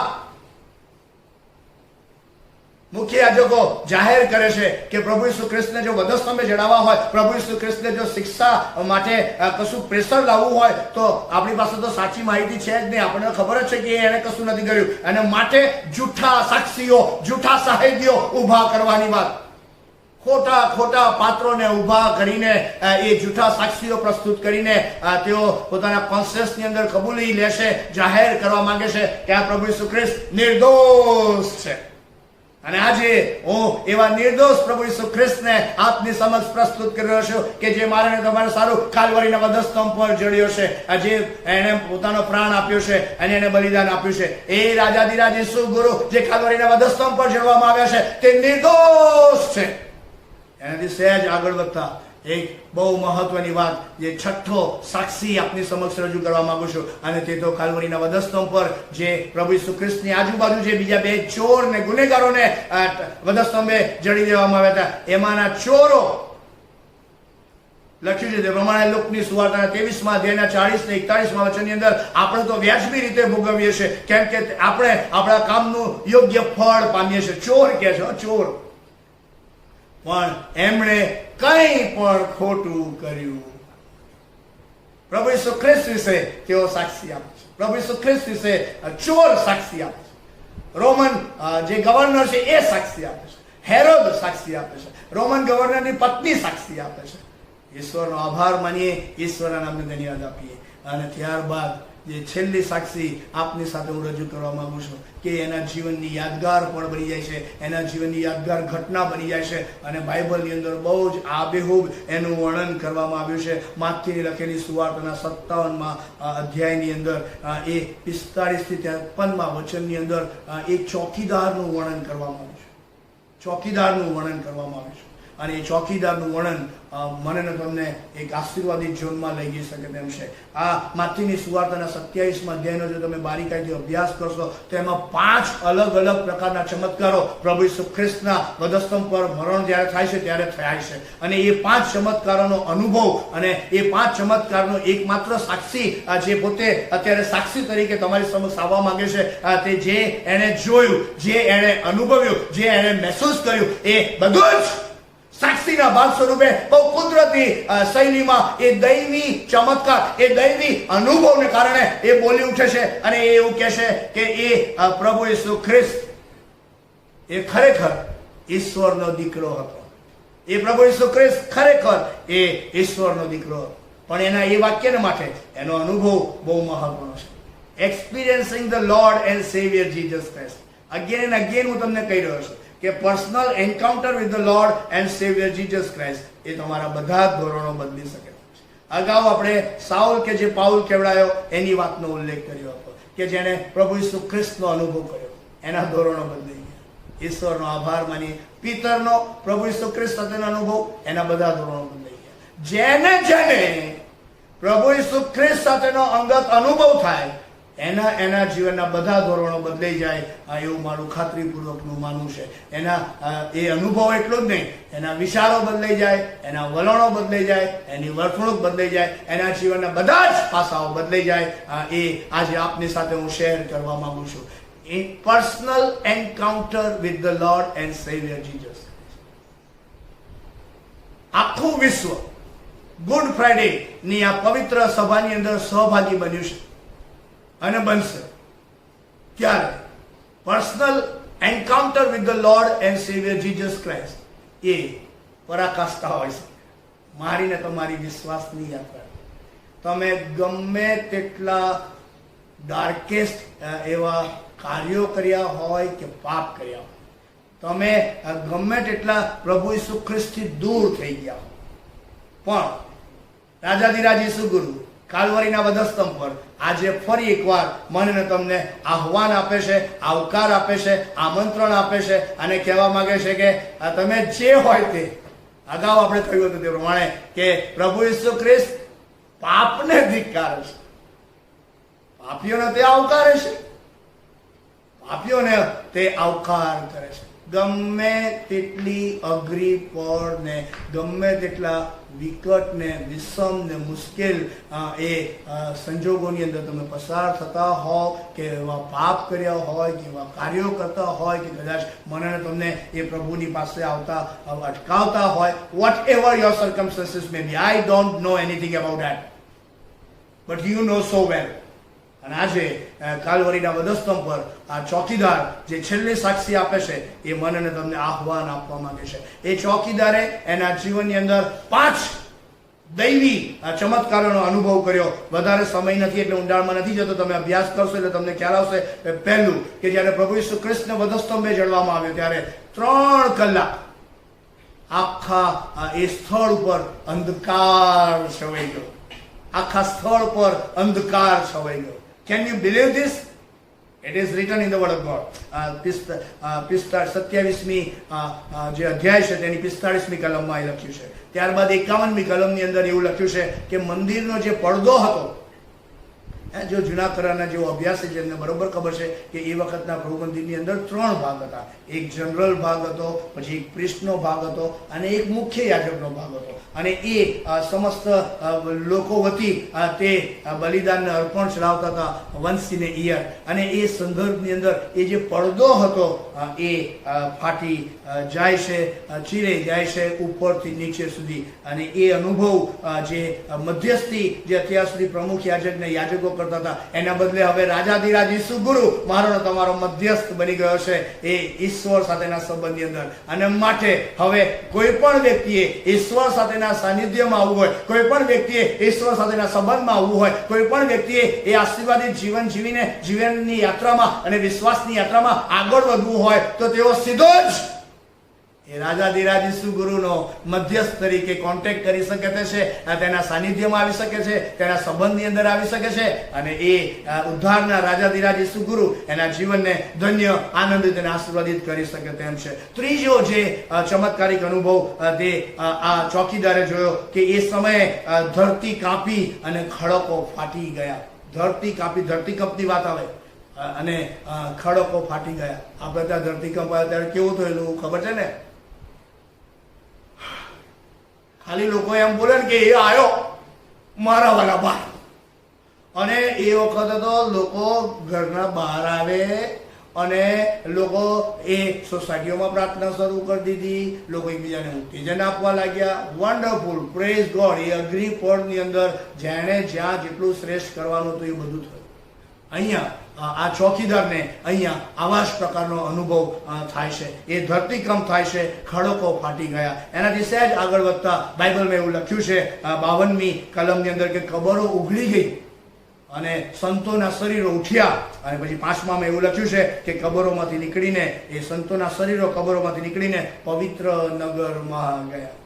મુખ્ય યાજકો જાહેર કરે છે કે પ્રભુ ઈસુ ખ્રિસ્તને જો વધસ્તંભે જડાવવા હોય, પ્રભુ ઈસુ ખ્રિસ્તને જો શિક્ષા માટે કશું પ્રેશર લાવવું હોય તો આપણી પાસે તો સાચી માહિતી છે જ નહીં. આપણને ખબર જ છે કે એને કશું નથી કર્યું, અને માટે જૂઠા સાક્ષીઓ, જૂઠા સાહેબીઓ ઊભા કરવાની વાત, ખોટા પાત્રોને ઊભા કરીને એ જૂઠા સાક્ષીઓ પ્રસ્તુત કરીને તેઓ પોતાના કોન્શિયસની અંદર કબૂલી લેશે, જાહેર કરવા માંગે છે કે આ પ્રભુ ઈસુ ખ્રિસ્ત નિર્દોષ છે. અને આજે હું એવા નિર્દોષ પ્રભુ ઈસુ ખ્રિસ્તને આપની સમક્ષ પ્રસ્તુત કરી રહ્યો છું કે જે મારે તમારે સારું કાલ્વરીના વધસ્તંભ પર જડ્યો છે, જે એને પોતાનો પ્રાણ આપ્યો છે અને એને બલિદાન આપ્યું છે. એ રાજાધિરાજ ઈસુ ગુરુ જે કાલ્વરીના વધસ્તંભ પર જડવામાં આવ્યા છે તે નિર્દોષ છે. એનાથી સહેજ આગળ વધતા એક બહુ મહત્વની વાત, જે છઠ્ઠો સાક્ષી આપની સમક્ષ રજૂ કરવા માંગુ છું, અને તે તો કાલ્વરીના વધસ્તંભ પર જે પ્રભુ ઈસુ ખ્રિસ્તની આજુબાજુ જે બીજા બે ચોર ને ગુનેગારોને વધસ્તંભે જડી દેવામાં આવ્યા હતા, એમાંના ચોરો લખ્યું છે તે પ્રમાણે લુકની સુવાર્તાના 23મા અધ્યાયના 40 ને 41મા વચનની અંદર આપણે તો વ્યાજબી રીતે ભોગવીએ છીએ, કેમ કે આપણે આપણા કામનું યોગ્ય ફળ પામીએ છીએ. ચોર કે છે, ચોર, પણ એમણે કંઈ પણ ખોટું કર્યું. પ્રભુ ઈસુ ખ્રિસ્ત વિશે તેઓ સાક્ષી આપે છે. પ્રભુ ઈસુ ખ્રિસ્ત વિશે ચોર સાક્ષી આપે છે. રોમન જે ગવર્નર છે એ સાક્ષી આપે છે. હેરોદ સાક્ષી આપે છે. રોમન ગવર્નરની પત્ની સાક્ષી આપે છે. ઈશ્વરનો આભાર માનીએ, ઈશ્વરના નામને ધન્યવાદ આપીએ. અને ત્યારબાદ જે છેલ્લી સાક્ષી આપની સાથે હું રજૂ કરવા માંગુ છું કે એના જીવનની યાદગાર પણ બની જાય છે, એના જીવનની યાદગાર ઘટના બની જાય છે. અને બાઇબલની અંદર બહુ જ આબેહૂબ એનું વર્ણન કરવામાં આવ્યું છે. માથીની લખેલી સુવાર્તાના 57મા અધ્યાયની અંદર એ 45 થી 53મા વચનની અંદર એક ચોકીદારનું વર્ણન કરવામાં આવ્યું છે. ચોકીદારનું વર્ણન કરવામાં આવ્યું છે. અને એ ચોકીદારનું વર્ણન મને ને તમને એક આશીર્વાદિત ઝોનમાં લઈ જઈ શકે તેમ છે. આ માથીની સુવાર્તાના 27મા અધ્યાયનો જો તમે બારીકાઈથી અભ્યાસ કરશો તો એમાં 5 અલગ અલગ પ્રકારના ચમત્કારો પ્રભુ ઈસુ ખ્રિસ્તના વધસ્તંભ પર મરણ જ્યારે થાય છે ત્યારે થાય છે. અને એ 5 ચમત્કારોનો અનુભવ અને એ 5 ચમત્કારનો એકમાત્ર સાક્ષી જે પોતે અત્યારે સાક્ષી તરીકે તમારી સમક્ષ આવવા માંગે છે, તે જે એણે જોયું, જે એણે અનુભવ્યું, જે એણે મહેસૂસ કર્યું, એ બધું જ સાક્ષીના ભાગ સ્વરૂપે બહુ કુદરતી શૈલીમાં એ દૈવી ચમત્કાર, એ દૈવી અનુભવને કારણે એ બોલી ઉઠે છે અને એ એવું કહે છે કે એ પ્રભુ ઈસુ ખ્રિસ્ત એ ખરેખર ઈશ્વરનો દીકરો હતો. એ પ્રભુ ઈસુ ખ્રિસ્ત ખરેખર એ ઈશ્વરનો દીકરો હતો. પણ એના એ વાક્યને માટે એનો અનુભવ બહુ મહત્વનો છે. Experiencing the Lord and saviour Jesus Christ. Again and again હું તમને કહી રહ્યો છું કે personal encounter with the Lord and saviour Jesus Christ એ તમારા બધા જ ધોરણો બદલી શકે છે. અગાઉ આપણે સાઉલ કે જે પાઉલ કહેવાયો એની વાતનો ઉલ્લેખ કર્યો હતો કે જેણે પ્રભુ ઈસુ ખ્રિસ્તનો અનુભવ કર્યો, એના ધોરણો બદલાઈ ગયા. ઈશ્વરનો આભાર માની પિતરનો પ્રભુ ઈસુ ખ્રિસ્ત સાથેનો અનુભવ, એના બધા ધોરણો બદલાઈ ગયા. જેને પ્રભુ ઈસુ ખ્રિસ્ત સાથેનો અંગત અનુભવ થાય એના જીવનના બધા ધોરણો બદલાઈ જાય, એવું મારું ખાતરીપૂર્વકનું માનવું છે. એના એ અનુભવ એટલો જ નહીં, એના વિચારો બદલાઈ જાય, એના વલણો બદલાઈ જાય, એની વર્તણૂક બદલાઈ જાય, એના જીવનના બધા જ પાસાઓ બદલાઈ જાય. એ આજે આપની સાથે હું શેર કરવા માંગુ છું. In personal encounter with the Lord and saviour Jesus. આખું વિશ્વ ગુડ ફ્રાઇડે ની આ પવિત્ર સભાની અંદર સહભાગી બન્યું છે અને બનશે. ક્યારે? Personal encounter with the Lord and saviour Jesus Christ એ પરાકાષ્ઠા હોય છે. મારીને તમારી વિશ્વાસની યાત્રા. તમે ગમે તેટલા ડાર્કેસ્ટ એવા કાર્યો કર્યા હોય કે પાપ કર્યા હોય, તમે ગમે તેટલા પ્રભુ ઈસુ ખ્રિસ્તથી દૂર થઈ ગયા, પણ રાજાધિરાજ ઈસુ ગુરુ કાલવરીના વધસ્તંભ પર આજે ફરી એકવાર મને ને તમને આહવાન આપે છે, આવકાર આપે છે, આમંત્રણ આપે છે અને કહેવા માંગે છે કે તમે જે હોય તે, અગાઉ આપણે કહ્યું હતું તે પ્રમાણે કે પ્રભુ ઈસુ ખ્રિસ્ત પાપને ધિક્કારે છે, પાપીઓને તે આવકારે છે, પાપીઓને તે આવકાર કરે છે. ગમે તેટલી અઘરી પળ ને ગમે તેટલા વિકટ ને વિષમ ને મુશ્કેલ એ સંજોગોની અંદર તમે પસાર થતા હો કે એવા પાપ કર્યા હોય કે એવા કાર્યો કરતા હોય કે કદાચ મને તમને એ પ્રભુની પાસે આવતા અટકાવતા હોય, whatever your circumstances may be, I don't know anything about that, but you know so well. અને આજે કાલવરીના વધસ્તંભ પર આ ચોકીદાર જે છેલ્લી સાક્ષી આપે છે એ મને ને તમને આહવાન આપવા માંગે છે. એ ચોકીદારે એના જીવનની અંદર 5 દૈવી ચમત્કારોનો અનુભવ કર્યો. વધારે સમય નથી એટલે ઊંડાણમાં નથી જતો, તમે અભ્યાસ કરશો એટલે તમને ખ્યાલ આવશે. પહેલું કે જ્યારે પ્રભુ ઈસુ ખ્રિસ્તને વધસ્તંભે જડવામાં આવ્યો ત્યારે 3 કલાક આખા એ સ્થળ ઉપર અંધકાર છવાઈ ગયો. આખા સ્થળ પર અંધકાર છવાઈ ગયો. Can you believe this? It is written in the word of God. 27મી જે અધ્યાય છે તેની 45મી કલમમાં એ લખ્યું છે. ત્યારબાદ 51મી કલમની અંદર એવું લખ્યું છે કે મંદિરનો જે પડદો હતો, જો જૂના કરારના જેવો અભ્યાસ છે જેમને બરોબર ખબર છે કે એ વખતના પ્રભુ મંદિરની અંદર 3 ભાગ હતા. એક જનરલ ભાગ હતો, પછી એક પ્રિસ્ટનો ભાગ હતો અને એક મુખ્ય યાજકનો ભાગ હતો. અને એ સમસ્ત લોકો વતી તે બલિદાનને અર્પણ ચડાવતા હતા વન્સ ઇન એ યર. અને એ સંદર્ભની અંદર એ જે પડદો હતો એ ફાટી જાય છે, ચીરે જાય છે ઉપરથી નીચે સુધી. અને એ અનુભવ જે મધ્યસ્થી જે અત્યાર સુધી પ્રમુખ યાજકને યાજકો કરતા હતા એના બદલે હવે રાજાધિરાજ ઈસુ ગુરુ મારો ને તમારો મધ્યસ્થ બની ગયો છે એ ઈશ્વર સાથેના સંબંધની અંદર. અને માટે હવે કોઈ પણ વ્યક્તિએ ઈશ્વર સાથેના સાનિધ્યમાં આવવું હોય, કોઈ પણ વ્યક્તિએ ઈશ્વર સાથેના સંબંધમાં આવવું હોય, કોઈ પણ વ્યક્તિએ એ આશીર્વાદિત જીવન જીવીને જીવનની યાત્રામાં અને વિશ્વાસની યાત્રામાં આગળ વધવું હોય તો તેઓ સીધો જ એ રાજાધિરાજ ઈસુ ગુરુનો મધ્યસ્થ તરીકે કોન્ટેક્ટ કરી શકે છે, તેના સાનિધ્યમાં આવી શકે છે, તેના સંબંધની અંદર આવી શકે છે અને એ ઉદ્ધારના રાજાધિરાજ ઈસુ ગુરુ એના જીવનને ધન્ય, આનંદિત અને આશીર્વાદિત કરી શકે તેમ છે. ત્રીજો જે ચમત્કારિક અનુભવ તે આ ચોકીદારે જોયો કે એ સમયે ધરતી કાપી અને ખડકો ફાટી ગયા. ધરતી કાપી, ધરતીકંપની વાત આવે અને ખડકો ફાટી ગયા. આપણે ત્યાં ધરતીકંપ આવ્યા ત્યારે કેવું થયેલું ખબર છે ને? ખાલી લોકો એમ બોલે ને કે એ આવ્યો મારા વાળા બહાર. અને એ વખતે તો લોકો ઘરના બહાર આવે અને લોકો એ સોસાયટીઓમાં પ્રાર્થના શરૂ કરી દીધી, લોકો એકબીજાને ઉત્તેજન આપવા લાગ્યા. Wonderful, praise God. એ અઘરી પળની અંદર જેણે જ્યાં જેટલું શ્રેષ્ઠ કરવાનું હતું એ બધું થયું. અહીંયા આ ચોકીદારને અહીંયા આવા જ પ્રકારનો અનુભવ થાય છે. એ ધરતીકંપ થાય છે, ખડકો ફાટી ગયા. એનાથી સહેજ આગળ વધતા બાઇબલમાં એવું લખ્યું છે 52મી કલમની અંદર કે કબરો ઉઘડી ગઈ અને સંતોના શરીરો ઉઠ્યા. અને પછી 5મામાં એવું લખ્યું છે કે કબરોમાંથી નીકળીને એ સંતોના શરીરો કબરોમાંથી નીકળીને પવિત્ર નગરમાં ગયા.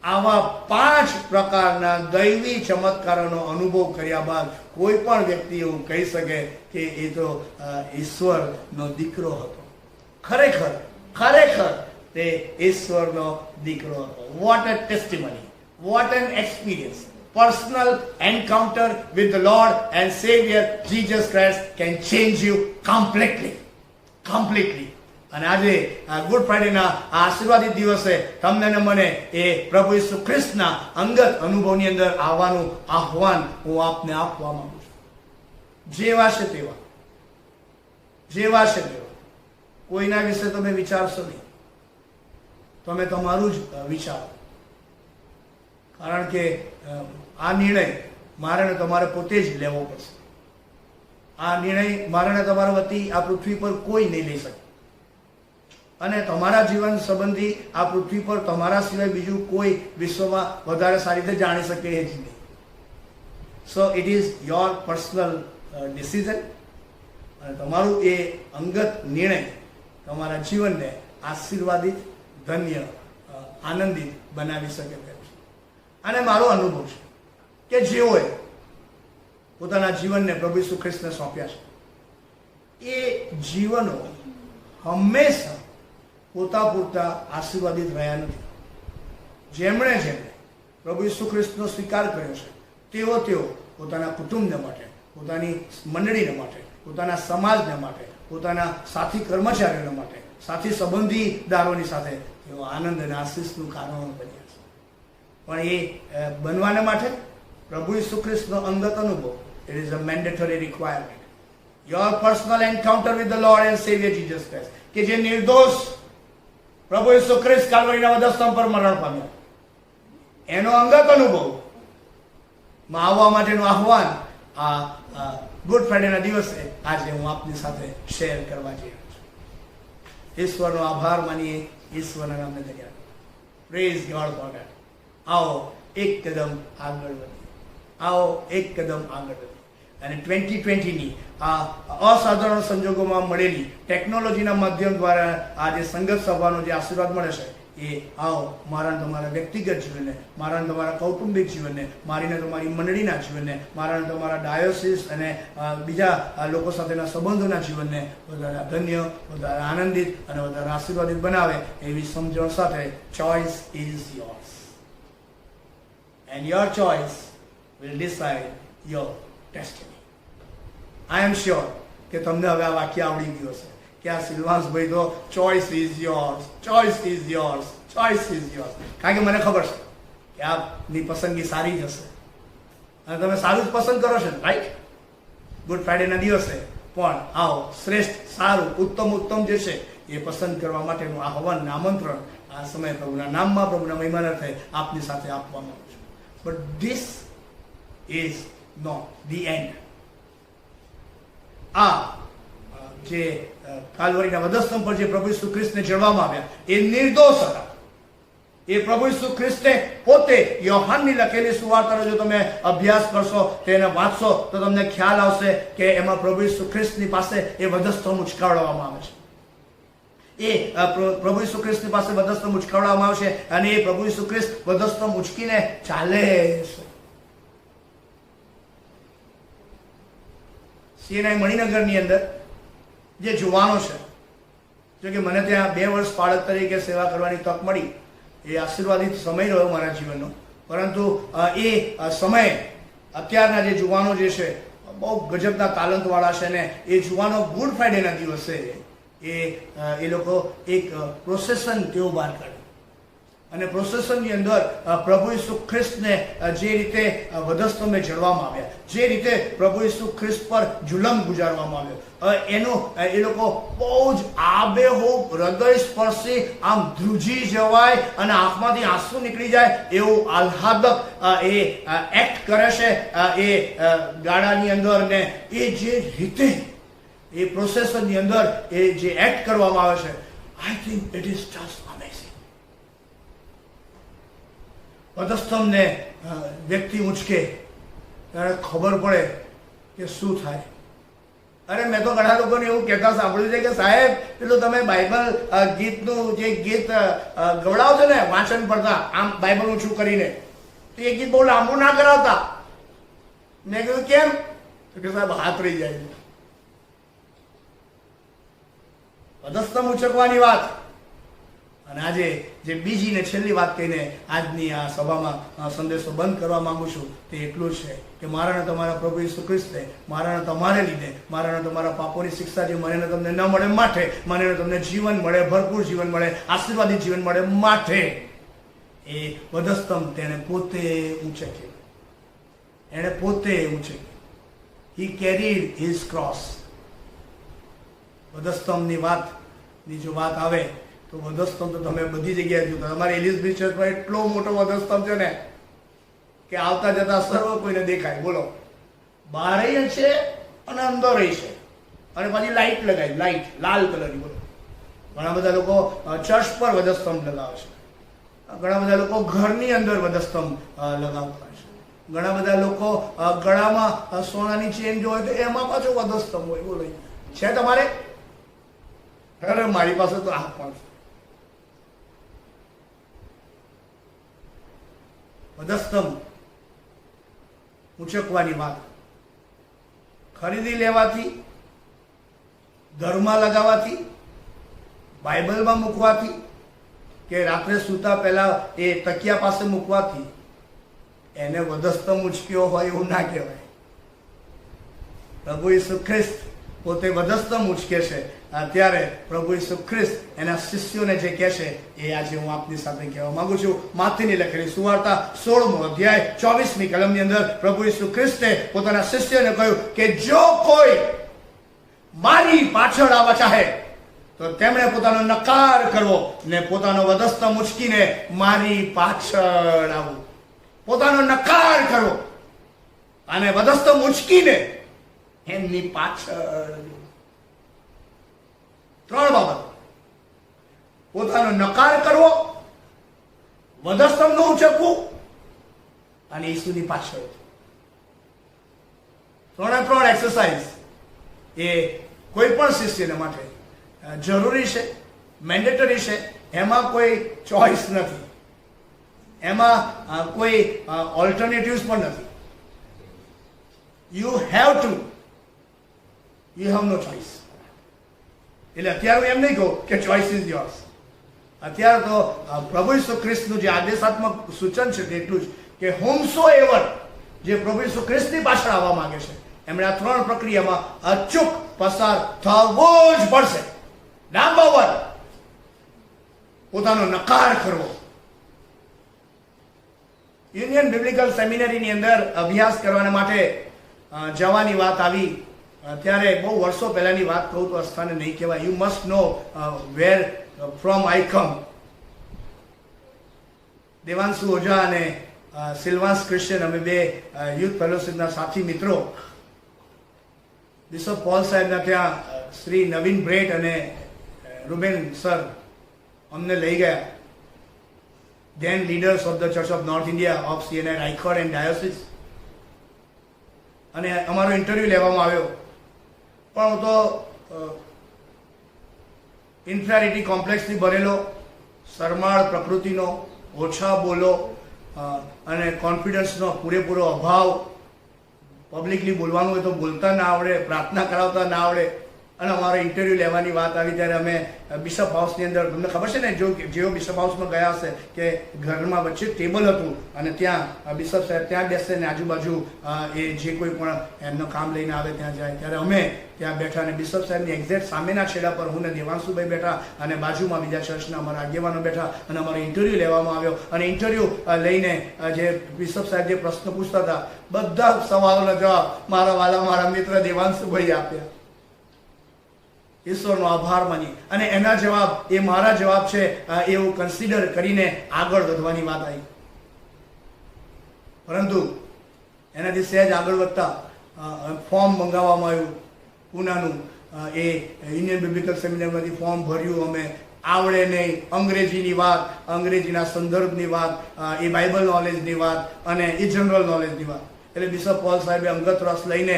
આવા 5 પ્રકારના દૈવી ચમત્કારોનો અનુભવ કર્યા બાદ કોઈ પણ વ્યક્તિ એવું કહી શકે કે એ તો ઈશ્વરનો દીકરો હતો. ખરેખર ખરેખર તે ઈશ્વરનો દીકરો હતો. What a testimony, what an experience. Personal encounter with the Lord and Savior Jesus Christ can change you completely. અને આજે ગુડ ફ્રાઇડેના આશીર્વાદિત દિવસે તમને ને મને એ પ્રભુ ઈસુ ખ્રિસ્તના અંગત અનુભવની અંદર આવવાનું આહવાન હું આપને આપવા માંગુ છું. જેવા છે તેવા, જેવા છે તેવા. કોઈના વિશે તમે વિચારશો નહીં, તમે તમારું જ વિચારો. કારણ કે આ નિર્ણય મારે ને તમારે પોતે જ લેવો પડશે. આ નિર્ણય મારે ને તમારા વતી આ પૃથ્વી પર કોઈ નહીં લઈ શકે. અને તમારા જીવન સંબંધી આ પૃથ્વી પર તમારા સિવાય બીજું કોઈ વિશ્વમાં વધારે સારી રીતે જાણી શકે એ જ નહીં. So it is your personal decision. અને તમારું એ અંગત નિર્ણય તમારા જીવનને આશીર્વાદિત, ધન્ય, આનંદિત બનાવી શકે તેમ છે. અને મારો અનુભવ છે કે જેઓએ પોતાના જીવનને પ્રભુ ઈસુ ખ્રિસ્તને સોંપ્યા છે, એ જીવનો હંમેશા પોતા પૂરતા આશીર્વાદિત રહ્યા નથી. જેમણે પ્રભુ ઈસુ ખ્રિસ્તનો સ્વીકાર કર્યો છે તેઓ પોતાના કુટુંબને માટે, પોતાની મંડળીને માટે, પોતાના સમાજને માટે, પોતાના સાથી કર્મચારીઓને માટે, સાથી સંબંધીદારોની સાથે તેઓ આનંદ અને આશીષનું કારણ બન્યા છે. પણ એ બનવાને માટે પ્રભુ ઈસુ ખ્રિસ્તનો અંગત અનુભવ, it is a mandatory requirement. Your personal encounter with the Lord and saviour Jesus Christ, કે જે નિર્દોષ પ્રભુ ઈસુ ખ્રિસ્ત કાલ્વરીના વધસ્તંભ પર મરણ પામ્યા, એનો અંગત અનુભવ માં આવવા માટેનું આહવાન આ ગુડ ફ્રાઇડેના દિવસે આજે હું આપની સાથે શેર કરવા જઈ રહ્યો છું. ઈશ્વરનો આભાર માનીએ, ઈશ્વરના નામને ધન્યવાદ. Praise God for that. આવો એક કદમ આગળ વધીએ, આવો એક કદમ આગળ વધીએ અને 2020ની આ અસાધારણ સંજોગોમાં મળેલી ટેકનોલોજીના માધ્યમ દ્વારા આ જે સંગત સભાનો જે આશીર્વાદ મળે છે, એ આવો મારા તમારા વ્યક્તિગત જીવનને, મારા તમારા કૌટુંબિક જીવનને, મારીને તમારી મંડળીના જીવનને, મારા તમારા ડાયોસિસ અને બીજા લોકો સાથેના સંબંધોના જીવનને વધારે ધન્ય, વધારે આનંદિત અને વધારે આશીર્વાદિત બનાવે એવી સમજણ સાથે choice is yours and your choice will decide your destiny. I am sure કે તમને હવે આ વાક્ય આવડી ગયું હશે કે આ સિલ્વાન્સભાઈ તો choice is yours, choice is yours, choice is yours. કારણ કે મને ખબર છે કે આપની પસંદગી સારી જ હશે અને તમે સારું જ પસંદ કરો છો, રાઈટ? ગુડ ફ્રાઇડેના દિવસે પણ આવો શ્રેષ્ઠ, સારું, ઉત્તમ જે છે એ પસંદ કરવા માટેનું આહવાન, આમંત્રણ આ સમય પ્રભુના નામમાં, પ્રભુના મહિમાનાર્થે આપની સાથે આપવામાં આવ્યું છે. But this is not the end. આ જે કાલ્વરીના વધસ્તંભ પર જે પ્રભુ ઈસુ ખ્રિસ્તને જડવામાં આવ્યા એ નિર્દોષ હતા. એ પ્રભુ ઈસુ ખ્રિસ્તે પોતે યોહાનની લખેલી સુવાર્તાનો જો તમે અભ્યાસ કરશો, તેને વાંચશો તો તમને ખ્યાલ આવશે કે એમાં પ્રભુ ઈસુ ખ્રિસ્તની પાસે એ વધસ્તંભ ઉચકાવવામાં આવે છે. એ પ્રભુ ઈસુ ખ્રિસ્તની પાસે વધસ્તંભ ઉચકાવવામાં આવશે અને એ પ્રભુ ઈસુ ખ્રિસ્ત વધસ્તંભ ઉચકીને ચાલે છે. સીએનઆઈ મણિનગરની અંદર જે જુવાનો છે, જો કે મને ત્યાં 2 વર્ષ પાળક તરીકે સેવા કરવાની તક મળી, એ આશીર્વાદિત સમય રહ્યો મારા જીવનનો. પરંતુ એ સમયે અત્યારના જે જુવાનો જે છે બહુ ગજબના તાલંતવાળા છે ને એ જુવાનો ગુડ ફ્રાઇડેના દિવસે એ લોકો એક પ્રોસેસન તેઓ બહાર કાઢે અને પ્રોસેસનની અંદર પ્રભુ ઈસુ ખ્રિસ્તને જે રીતે વધસ્તંભે જડવામાં આવ્યા, જે રીતે પ્રભુ ઈસુ ખ્રિસ્ત પર જુલમ ગુજારવામાં આવ્યો, એનું એ લોકો બહુ જ આબેહૂબ, હૃદય સ્પર્શી, આમ ધ્રુજી જવાય અને આંખમાંથી આંસુ નીકળી જાય એવું આહ્લાદક એ એક્ટ કરે છે એ ગાડાની અંદર. ને એ જે રીતે એ પ્રોસેસનની અંદર એ જે એક્ટ કરવામાં આવે છે, I think it is just amazing. વધસ્તંભને વ્યક્તિ ઉંચકે ત્યારે ખબર પડે કે શું થાય. અરે મેં તો ઘણા લોકોને એવું કહેતા સાંભળ્યું છે કે સાહેબ પેલું તમે બાઇબલ ગીતનું જે ગીત ગવડાવો છો ને વાંચન પડતા આમ બાઇબલ ઊંચું કરીને, તો એ ગીત બહુ લાંબુ ના કરાવતા. મેં કીધું કેમ? તો કે સાહેબ હાથ રહી જાય. વધસ્તંભ ઉચકવાની વાત. અને આજે જે બીજી ને છેલ્લી વાત કહીને આજની આ સભામાં સંદેશો બંધ કરવા માંગુ છું તે એટલું જ છે કે મારા તમારા પ્રભુ ઈસુ ખ્રિસ્તે મારા તમારે લીધે, મારા તમારા પાપોની શિક્ષા જે મને તમને ન મળે માટે, મને તમને જીવન મળે, ભરપૂર જીવન મળે, આશીર્વાદિત જીવન મળે માટે એ વધસ્તંભ તેને પોતે ઊંચક્યો. એણે પોતે ઊંચક્યો. હી કેરીડ હિઝ ક્રોસ. વધસ્તંભની વાતની જો વાત આવે તો વધસ્તંભ તો તમે બધી જગ્યાએ જોતા. તમારે એલિઝબેથ ચર્ચમાં એટલો મોટો વધસ્તંભ છે ને કે આવતા જતા સર્વ કોઈને દેખાય. બોલો, બહારય છે અને અંદરય છે અને પછી લાઈટ લગાવી, લાઈટ લાલ કલરની. બોલો, ઘણા બધા લોકો ચર્ચ પર વધસ્તંભ લગાવે છે, ઘણા બધા લોકો ઘરની અંદર વધસ્તંભ લગાવતા છે, ઘણા બધા લોકો ગળામાં સોનાની ચેન જો હોય તો એમાં પાછો વધસ્તંભ હોય. બોલો, છે તમારે? અરે મારી પાસે તો આ પણ છે. વધસ્તંભ ઊંચકવાની વાત ખરીદી લેવાથી, ઘરમાં લગાવવાથી, બાઇબલમાં મૂકવાથી કે રાત્રે સૂતા પહેલા એ તકિયા પાસે મૂકવાથી એને વધસ્તંભ ઉચક્યો હોય એવું ના કહેવાય. પ્રભુ ઈસુ ખ્રિસ્ત પોતે વધસ્તંભ ઉચકે છે. ત્યારે પ્રભુ ઈસુ ખ્રિસ્ત એના શિષ્યોને જે કહે છે એ આજે હું આપની સાથે કહેવા માંગુ છું. માથીની લખેલી સુવાર્તા 16મો અધ્યાય 24મી કલમની અંદર પ્રભુ ઈસુ ખ્રિસ્તે પોતાના શિષ્યોને કહ્યું કે જો કોઈ મારી પાછળ આવવા ચાહે તો તેમણે પોતાનો નકાર કરવો ને પોતાનો વધસ્તંભ ઉચકીને મારી પાછળ આવવું. પોતાનો નકાર કરવો અને વધસ્તંભ ઉચકીને એમની પાછળ. 3 બાબત: પોતાનો નકાર કરવો, વધસ્તંભ ન ઉચકવું અને ઈસુની પાછળ. 3 એક્સરસાઇઝ એ કોઈ પણ શિષ્યને માટે જરૂરી છે, મેન્ડેટરી છે. એમાં કોઈ ચોઇસ નથી, એમાં કોઈ ઓલ્ટરનેટિવ્સ પણ નથી. You have no choice. એટલે અત્યારે હું એમ નહીં કહું કે ચોઇસ ઇઝ યોર્સ. અત્યારે તો પ્રભુ ઈસુ ખ્રિસ્તનું જે આદેશાત્મક સૂચન છે તેટલું જ કે હોમસો એવર જે પ્રભુ ઈસુ ખ્રિસ્તની પાછળ આવવા માંગે છે એમણે આ 3 પ્રક્રિયામાં અચૂક પસાર થવો જ પડશે. નંબર 1, પોતાનો નકાર કરવો. યુનિયન બિબ્લિકલ સેમિનરીની અંદર અભ્યાસ કરવાના માટે જવાની વાત આવી ત્યારે બહુ વર્ષો પહેલાની વાત કહું તો સ્થાને નહીં કહેવાય. You must know where from I come. Devanshu Oza અને સિલ્વાન્સ ક્રિશ્ચિયન, અમે બે યુથ ફેલોશિપના સાથી મિત્રો બિશપ પોલ સાહેબના ત્યાં શ્રી નવીન બ્રેટ અને રૂબેન સર અમને લઈ ગયા. then leaders of the Church of North India of CNI Raikod and Diocese. અને અમારો ઇન્ટરવ્યુ લેવામાં આવ્યો. પણ હું તો ઇન્ફેરિટી કોમ્પ્લેક્સથી ભરેલો, શરમાળ પ્રકૃતિનો, ઓછા બોલો અને કોન્ફિડન્સનો પૂરેપૂરો અભાવ. પબ્લિકલી બોલવાનું હોય તો બોલતા ના આવડે, પ્રાર્થના કરાવતા ના આવડે. અને અમારો ઇન્ટરવ્યુ લેવાની વાત આવી ત્યારે અમે બિશપ હાઉસની અંદર, તમને ખબર છે ને, જેઓ બિશપ હાઉસમાં ગયા હશે કે ઘરમાં વચ્ચે ટેબલ હતું અને ત્યાં બિશપ સાહેબ ત્યાં બેસે ને આજુબાજુ એ જે કોઈ પણ એમનું કામ લઈને આવે ત્યાં જાય. ત્યારે અમે ત્યાં બેઠા અને બિશપ સાહેબની એક્ઝેક્ટ સામેના છેડા પર હું ને દેવાંશુભાઈ બેઠા અને બાજુમાં બીજા ચર્ચના અમારા આગેવાનો બેઠા અને અમારો ઇન્ટરવ્યુ લેવામાં આવ્યો. અને ઇન્ટરવ્યુ લઈને જે બિશપ સાહેબ જે પ્રશ્ન પૂછતા હતા બધા સવાલોના જવાબ મારા વાલા મારા મિત્ર દેવાંશુભાઈ આપ્યા. ઈશ્વરનો આભાર માની અને એના જવાબ એ મારા જવાબ છે એવું કન્સિડર કરીને આગળ વધવાની વાત આવી. પરંતુ એનાથી સહેજ આગળ વધતા ફોર્મ મંગાવવામાં આવ્યું પૂનાનું. એ યુનિયન બિબ્લિકલ સેમિનારમાંથી ફોર્મ ભર્યું. અમે આવડે નહીં અંગ્રેજીની વાત, અંગ્રેજીના સંદર્ભની વાત, એ બાઇબલ નોલેજની વાત અને એ જનરલ નોલેજની વાત. એટલે બિશપ પોલ સાહેબે અંગત રસ લઈને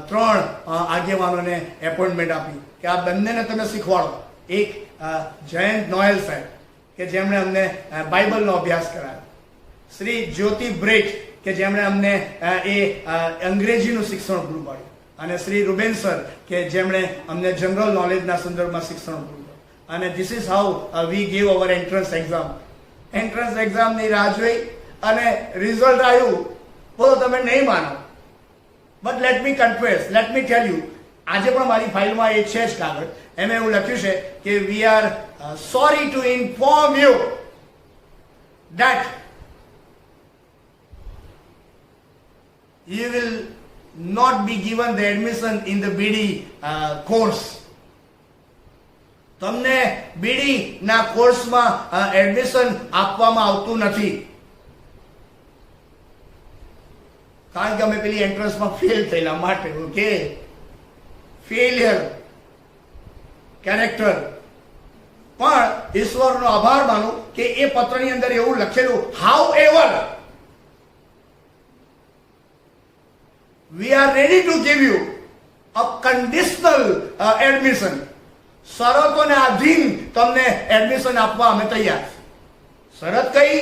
3 આગેવાનોને એપોઇન્ટમેન્ટ આપી કે આ બંનેને તમે શીખવાડો. એક જયંત નોયલ સાહેબ કે જેમણે અમને બાઇબલનો અભ્યાસ કરાયો, શ્રી જ્યોતિ બ્રેટ કે જેમણે અમને એ અંગ્રેજીનું શિક્ષણ પૂરું પાડ્યું, અને શ્રી રૂબેન સર કે જેમણે અમને જનરલ નોલેજના સંદર્ભમાં શિક્ષણ પૂરું પાડ્યું. અને this is how we give our entrance exam. Entrance એક્ઝામની રાહ જોઈ અને રિઝલ્ટ આવ્યું. બોલો, તમે નહીં માનો, but let me confess, late me tell you. આજે પણ મારી ફાઇલમાં એ છે જ કાગળ. એમાં એવું લખ્યું છે કે we are sorry to inform you that you will not be given the admission in the BD course. તમને બીડી ના કોર્સમાં એડમિશન આપવામાં આવતું નથી, કારણ કે અમે પેલી એન્ટ્રન્સમાં ફેલ થયેલા માટે. Okay, failure character. પણ ઈશ્વરનો આભાર માનું કે એ પત્રની અંદર એવું લખેલું, how ever we are ready to give you a conditional admission. શરતોને આધીન તમને એડમિશન આપવા અમે તૈયાર. શરત કઈ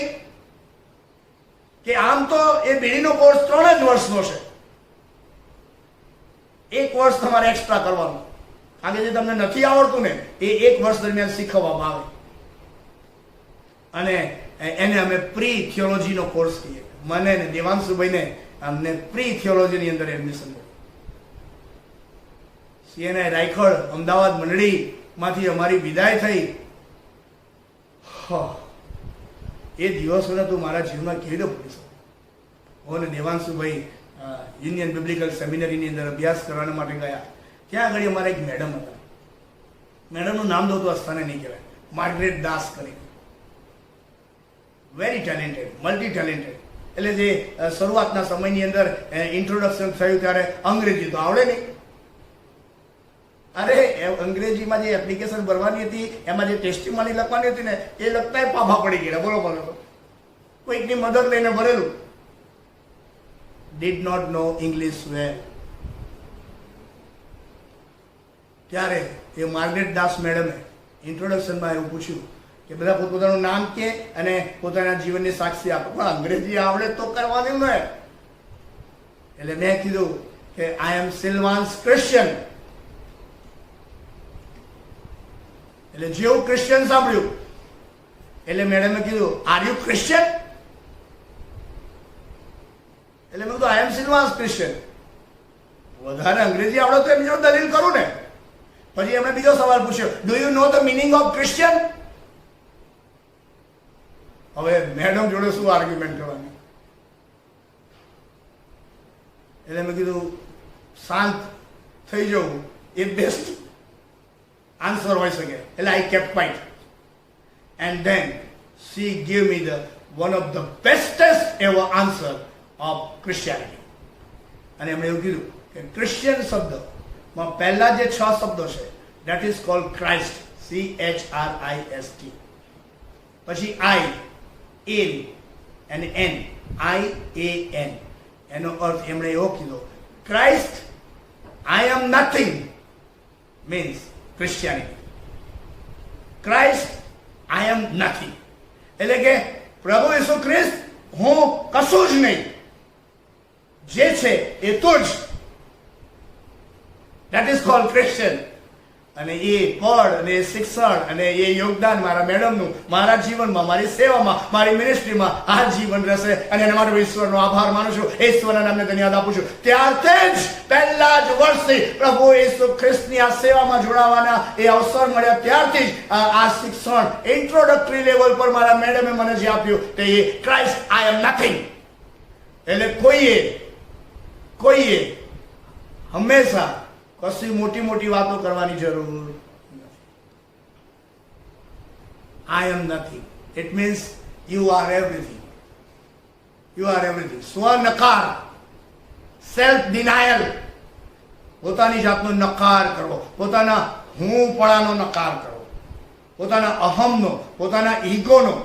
કે આમ તો એ બીડીનો કોર્સ 3 જ વર્ષનો છે. 1 વર્ષ તમારે એક્સ્ટ્રા કરવાનું, કારણ કે જે તમને નથી આવડતું ને એ 1 વર્ષ દરમિયાન શીખવવામાં આવે. અને એને અમે પ્રી થિયોલોજીનો કોર્સ કહીએ. મને ને દેવાંશુભાઈને અમને પ્રી થિયોલોજીની અંદર એડમિશન મળ્યું. CNI રાયખડ અમદાવાદ મંડળીમાંથી અમારી વિદાય થઈ. એ દિવસોને તું મારા જીવનમાં કેવી રીતે ભૂલી શકું. હું અને દેવાંશુભાઈ યુનિયન બિબ્લિકલ સેમિનરીની અંદર અભ્યાસ કરવા માટે ગયા. ત્યાં આગળ અમારા એક મેડમ હતા. મેડમનું નામ દઉં તો અસ્થાને નહીં કહેવાય, માર્ગરેટ દાસ કરી. Very talented, multi talented. એટલે જે શરૂઆતના સમયની અંદર ઇન્ટ્રોડક્શન થયું ત્યારે અંગ્રેજી તો આવડે નહીં. અરે અંગ્રેજીમાં જે એપ્લિકેશન ભરવાની હતી, એમાં જે ટેસ્ટિમોની લખવાની હતી ને, એ લખતા પાભા પડી ગયા. બોલો બોલો, કોઈકની મદદ લઈને ભરેલું. ડીડ નોટ નો ઇંગ્લિશ વેલ. ત્યારે એ માર્ગરેટ દાસ મેડમે ઇન્ટ્રોડક્શનમાં એવું પૂછ્યું કે બધા પોતપોતાનું નામ કે અને પોતાના જીવનની સાક્ષી આપો, પણ અંગ્રેજી આવડે તો કરવાની ને. એટલે મેં કીધું કે આઈ એમ સિલ્વાન્સ ક્રિશ્ચિયન. એટલે જેવું ક્રિશ્ચિયન સાંભળ્યું એટલે મેડમે કીધું આર યુ ક્રિશ્ચિયન? એટલે મેં કીધું આઈ એમ સિલ્વાન્સ ક્રિશ્ચિયન. વધારે અંગ્રેજી આવડે તો એમની જોડે દલીલ કરું ને. પછી એમણે બીજો સવાલ પૂછ્યો, do you know the meaning of Christian? હવે મેડમ જોડે શું આર્ગ્યુમેન્ટ કરવાની? એટલે મેં કીધું શાંત થઈ જવું એ બેસ્ટ આન્સર હોઈ શકે. એટલે I kept quiet and then she give me the one of the bestest ever answer of Christianity. અને એમણે એવું કીધું કે ક્રિશ્ચિયન શબ્દમાં પહેલા જે 6 શબ્દો છે that is called Christ, CHRIST. પછી આઈ, એન અને એન, IAN. એનો અર્થ એમણે એવો કીધો, Christ I am nothing means Christianity. Christ I am nothing એટલે કે પ્રભુ ઈસુ ખ્રિસ્ત હું કશું જ નહીં, જે છે એ તું જ. That is called Christian. અને એ પદ અને એ શિક્ષણ અને એ યોગદાન મારા મેડમનું મારા જીવનમાં, મારી સેવામાં, મારી મિનિસ્ટ્રીમાં આ જીવન રહેશે. અને એના માટે ઈશ્વરનો આભાર માનું છું, ઈશ્વરના નામને ધન્યવાદ આપું છું. ત્યારથી જ પહેલા જ વર્ષથી પ્રભુ ઈસુ ખ્રિસ્તની આ સેવામાં જોડાવાના એ અવસર મળ્યા. ત્યારથી જ આ શિક્ષણ ઇન્ટ્રોડક્ટરી લેવલ પર મારા મેડમે મને જે આપ્યું તે એ ક્રાઇસ્ટ આઈ એમ નથિંગ. એટલે કોઈએ હંમેશા કશી મોટી મોટી વાતો કરવાની જરૂર નથી. I am nothing it means you are everything. You are everything. સ્વનકાર, સેલ્ફ ડિનાયલ, પોતાની જાતનો નકાર કરવો, પોતાના હુંપણાનો નકાર કરવો, પોતાના અહમનો, પોતાના ઈગોનો,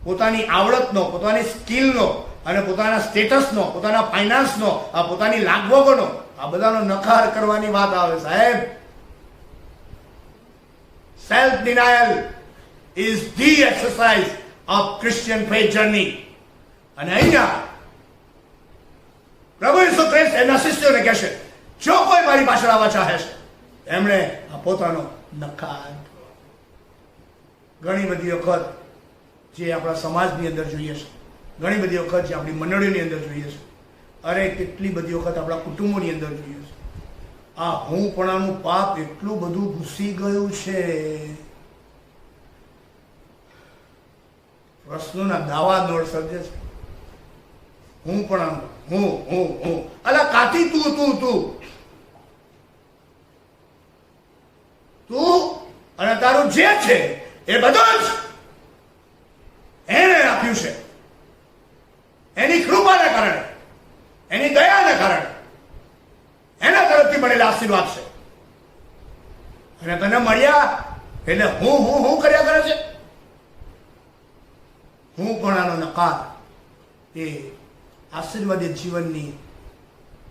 પોતાની આવડતનો, પોતાની સ્કિલનો અને પોતાના સ્ટેટસનો, પોતાના ફાઇનાન્સનો, પોતાની લાગવગોનો, આ બધાનો નકાર કરવાની વાત આવે. સાહેબ, self denial is the exercise of Christian faith journey. અને અહીંયા પ્રભુ ઈસુ ખ્રિસ્ત એમના શિષ્યોને કહેશે, જો કોઈ મારી પાછળ આવવા ચાહે છે એમણે આ પોતાનો નકાર. ઘણી બધી વખત જે આપણા સમાજની અંદર જોઈએ છે, ઘણી બધી વખત જે આપણી મંડળીની અંદર જોઈએ છે, અરે કેટલી બધી વખત આપણા કુટુંબોની અંદર જોઈએ છે, આ હુંપણાનું પાપ એટલું બધું ઘૂસી ગયું છે. પ્રશ્નોના દાવા દોડ સર્જે છે. હુંપણાનું હું અલા કાથી તું અને તારું જે છે એ બધું જ એને આપ્યું છે. એની કૃપાને કારણે, એની દયાને કારણે, એના તરફથી મળેલા આશીર્વાદ છે. અને તને મળ્યા એટલે હું કર્યા કરે છે. હું પણ આનો નકાર એ આશીર્વાદિત જીવનની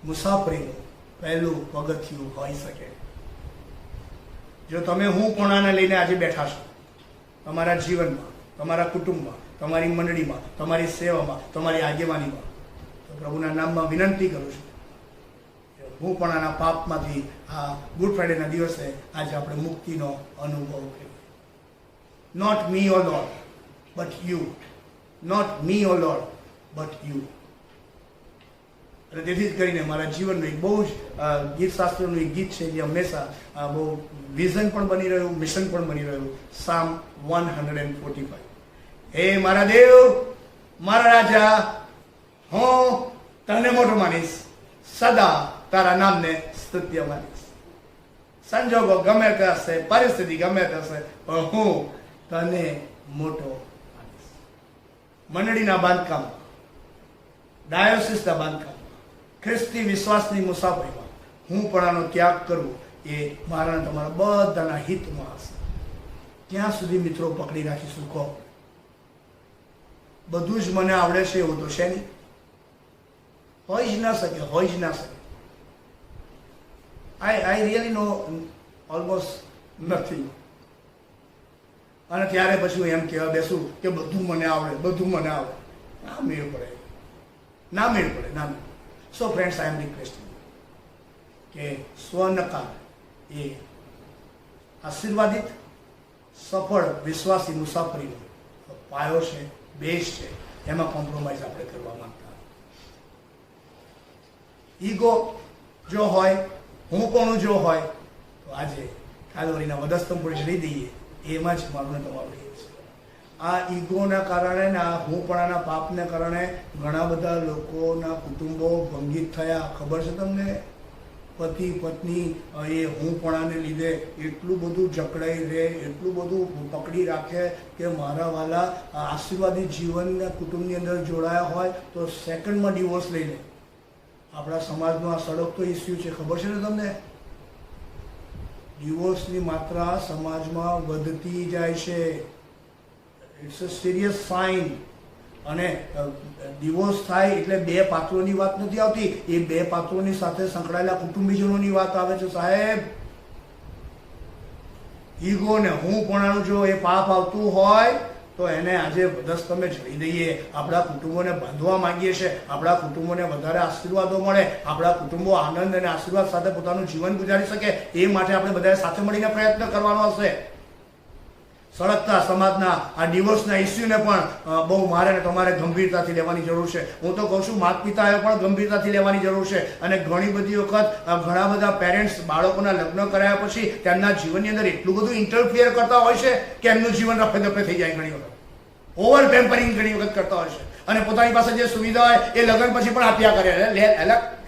મુસાફરીનું પહેલું પગથિયું હોઈ શકે. જો તમે હું પણ આને લઈને આજે બેઠા છો, તમારા જીવનમાં, તમારા કુટુંબમાં, તમારી મંડળીમાં, તમારી સેવામાં, તમારી આગેવાનીમાં, તો પ્રભુના નામમાં વિનંતી કરું છું, હું પણ આના પાપમાંથી આ ગુડ ફ્રાઇડેના દિવસે આજે આપણે મુક્તિનો અનુભવ કરીએ. Not me O Lord but you, not me O Lord but you. અને તેથી જ કરીને મારા જીવનનું એક બહુ જ ગીત શાસ્ત્રનું એક ગીત છે જે હંમેશા બહુ વિઝન પણ બની રહ્યું, મિશન પણ બની રહ્યું. સામ 145. હે મારા દેવ, મારા રાજા, હું તને મોટો માનીશ, સદા તારા નામને સ્તુત્ય માનીશ. સંજોગો ગમે તે હશે, પરિસ્થિતિ ગમે તે હશે, પણ હું તને મોટો માનીશ. મંડળીના બાંધકામ, ડાયોસિસના બાંધકામ, ખ્રિસ્તી વિશ્વાસની મુસાફરીમાં હું પણ આનો ત્યાગ કરવો એ મારા તમારા બધાના હિતમાં હશે. ક્યાં સુધી મિત્રો પકડી રાખીશું કહો? બધું જ મને આવડે છે એવું તો છે નહીં. હોય જ ના શકે, હોય જ ના શકે. I really know almost nothing. અને ત્યારે પછી હું એમ કહેવા બેસું કે બધું મને આવડે, બધું મને આવડે. ના મેળ પડે, ના મેળ પડે, ના મેળ. સો ફ્રેન્ડ્સ, આઈ એમ રિક્વેસ્ટિંગ કે સ્વનકાર એ આશીર્વાદિત સફળ વિશ્વાસી મુસાફરીનો પાયો છે, બેઝ છે. એમાં કોમ્પ્રોમાઇઝ આપણે કરવા માંગતા. ઈગો જો હોય, હું પણ જો હોય, તો આજે કાલવરીના વધસ્તંભ પર જડી દઈએ. એમાં જ મારું ને તમારું હિત છે. આ ઈગોના કારણે ને આ હુંપણાના પાપને કારણે ઘણા બધા લોકોના કુટુંબો ભંગિત થયા. ખબર છે તમને? પતિ પત્ની એ હુંપણાને લીધે એટલું બધું જકડાઈ રહે, એટલું બધું પકડી રાખે કે મારા વાલા આશીર્વાદી જીવનના કુટુંબની અંદર જોડાયા હોય તો સેકન્ડમાં ડિવોર્સ લઈ લે. આપણા સમાજનો આ સળગતો ઇસ્યુ છે. ખબર છે ને તમને? ડિવોર્સની માત્રા સમાજમાં વધતી જાય છે. It's a serious sign. અને ડિવોર્સ થાય એટલે બે પાત્રોની વાત નથી આવતી, એ બે પાત્રોની સાથે સંકળાયેલા કુટુંબીજનોની વાત આવે છે. સાહેબ, ઈગો ને હુંપણાનું જો એ પાપ આવતું હોય તો એને આજે વધસ્તંભે જડી દઈએ. આપણા કુટુંબોને બાંધવા માંગીએ છીએ, આપણા કુટુંબોને વધારે આશીર્વાદો મળે, આપણા કુટુંબો આનંદ અને આશીર્વાદ સાથે પોતાનું જીવન ગુજારી શકે, એ માટે આપણે બધાએ સાથે મળીને પ્રયત્ન કરવાનો હશે. સળગતા સમાજના આ ડિવોર્સના ઇસ્યુને પણ બહુ મારે ને તમારે ગંભીરતાથી લેવાની જરૂર છે. હું તો કહું છું, માતા પિતાએ પણ ગંભીરતાથી લેવાની જરૂર છે. અને ઘણી બધી વખત ઘણા બધા પેરેન્ટ્સ બાળકોના લગ્ન કરાયા પછી તેમના જીવનની અંદર એટલું બધું ઇન્ટરફિયર કરતા હોય છે કે એમનું જીવન રફે દફે થઈ જાય. ઘણી વખત ઓવર પેમ્પરિંગ ઘણી વખત કરતા હોય છે અને પોતાની પાસે જે સુવિધા હોય એ લગ્ન પછી પણ આપ્યા કરે.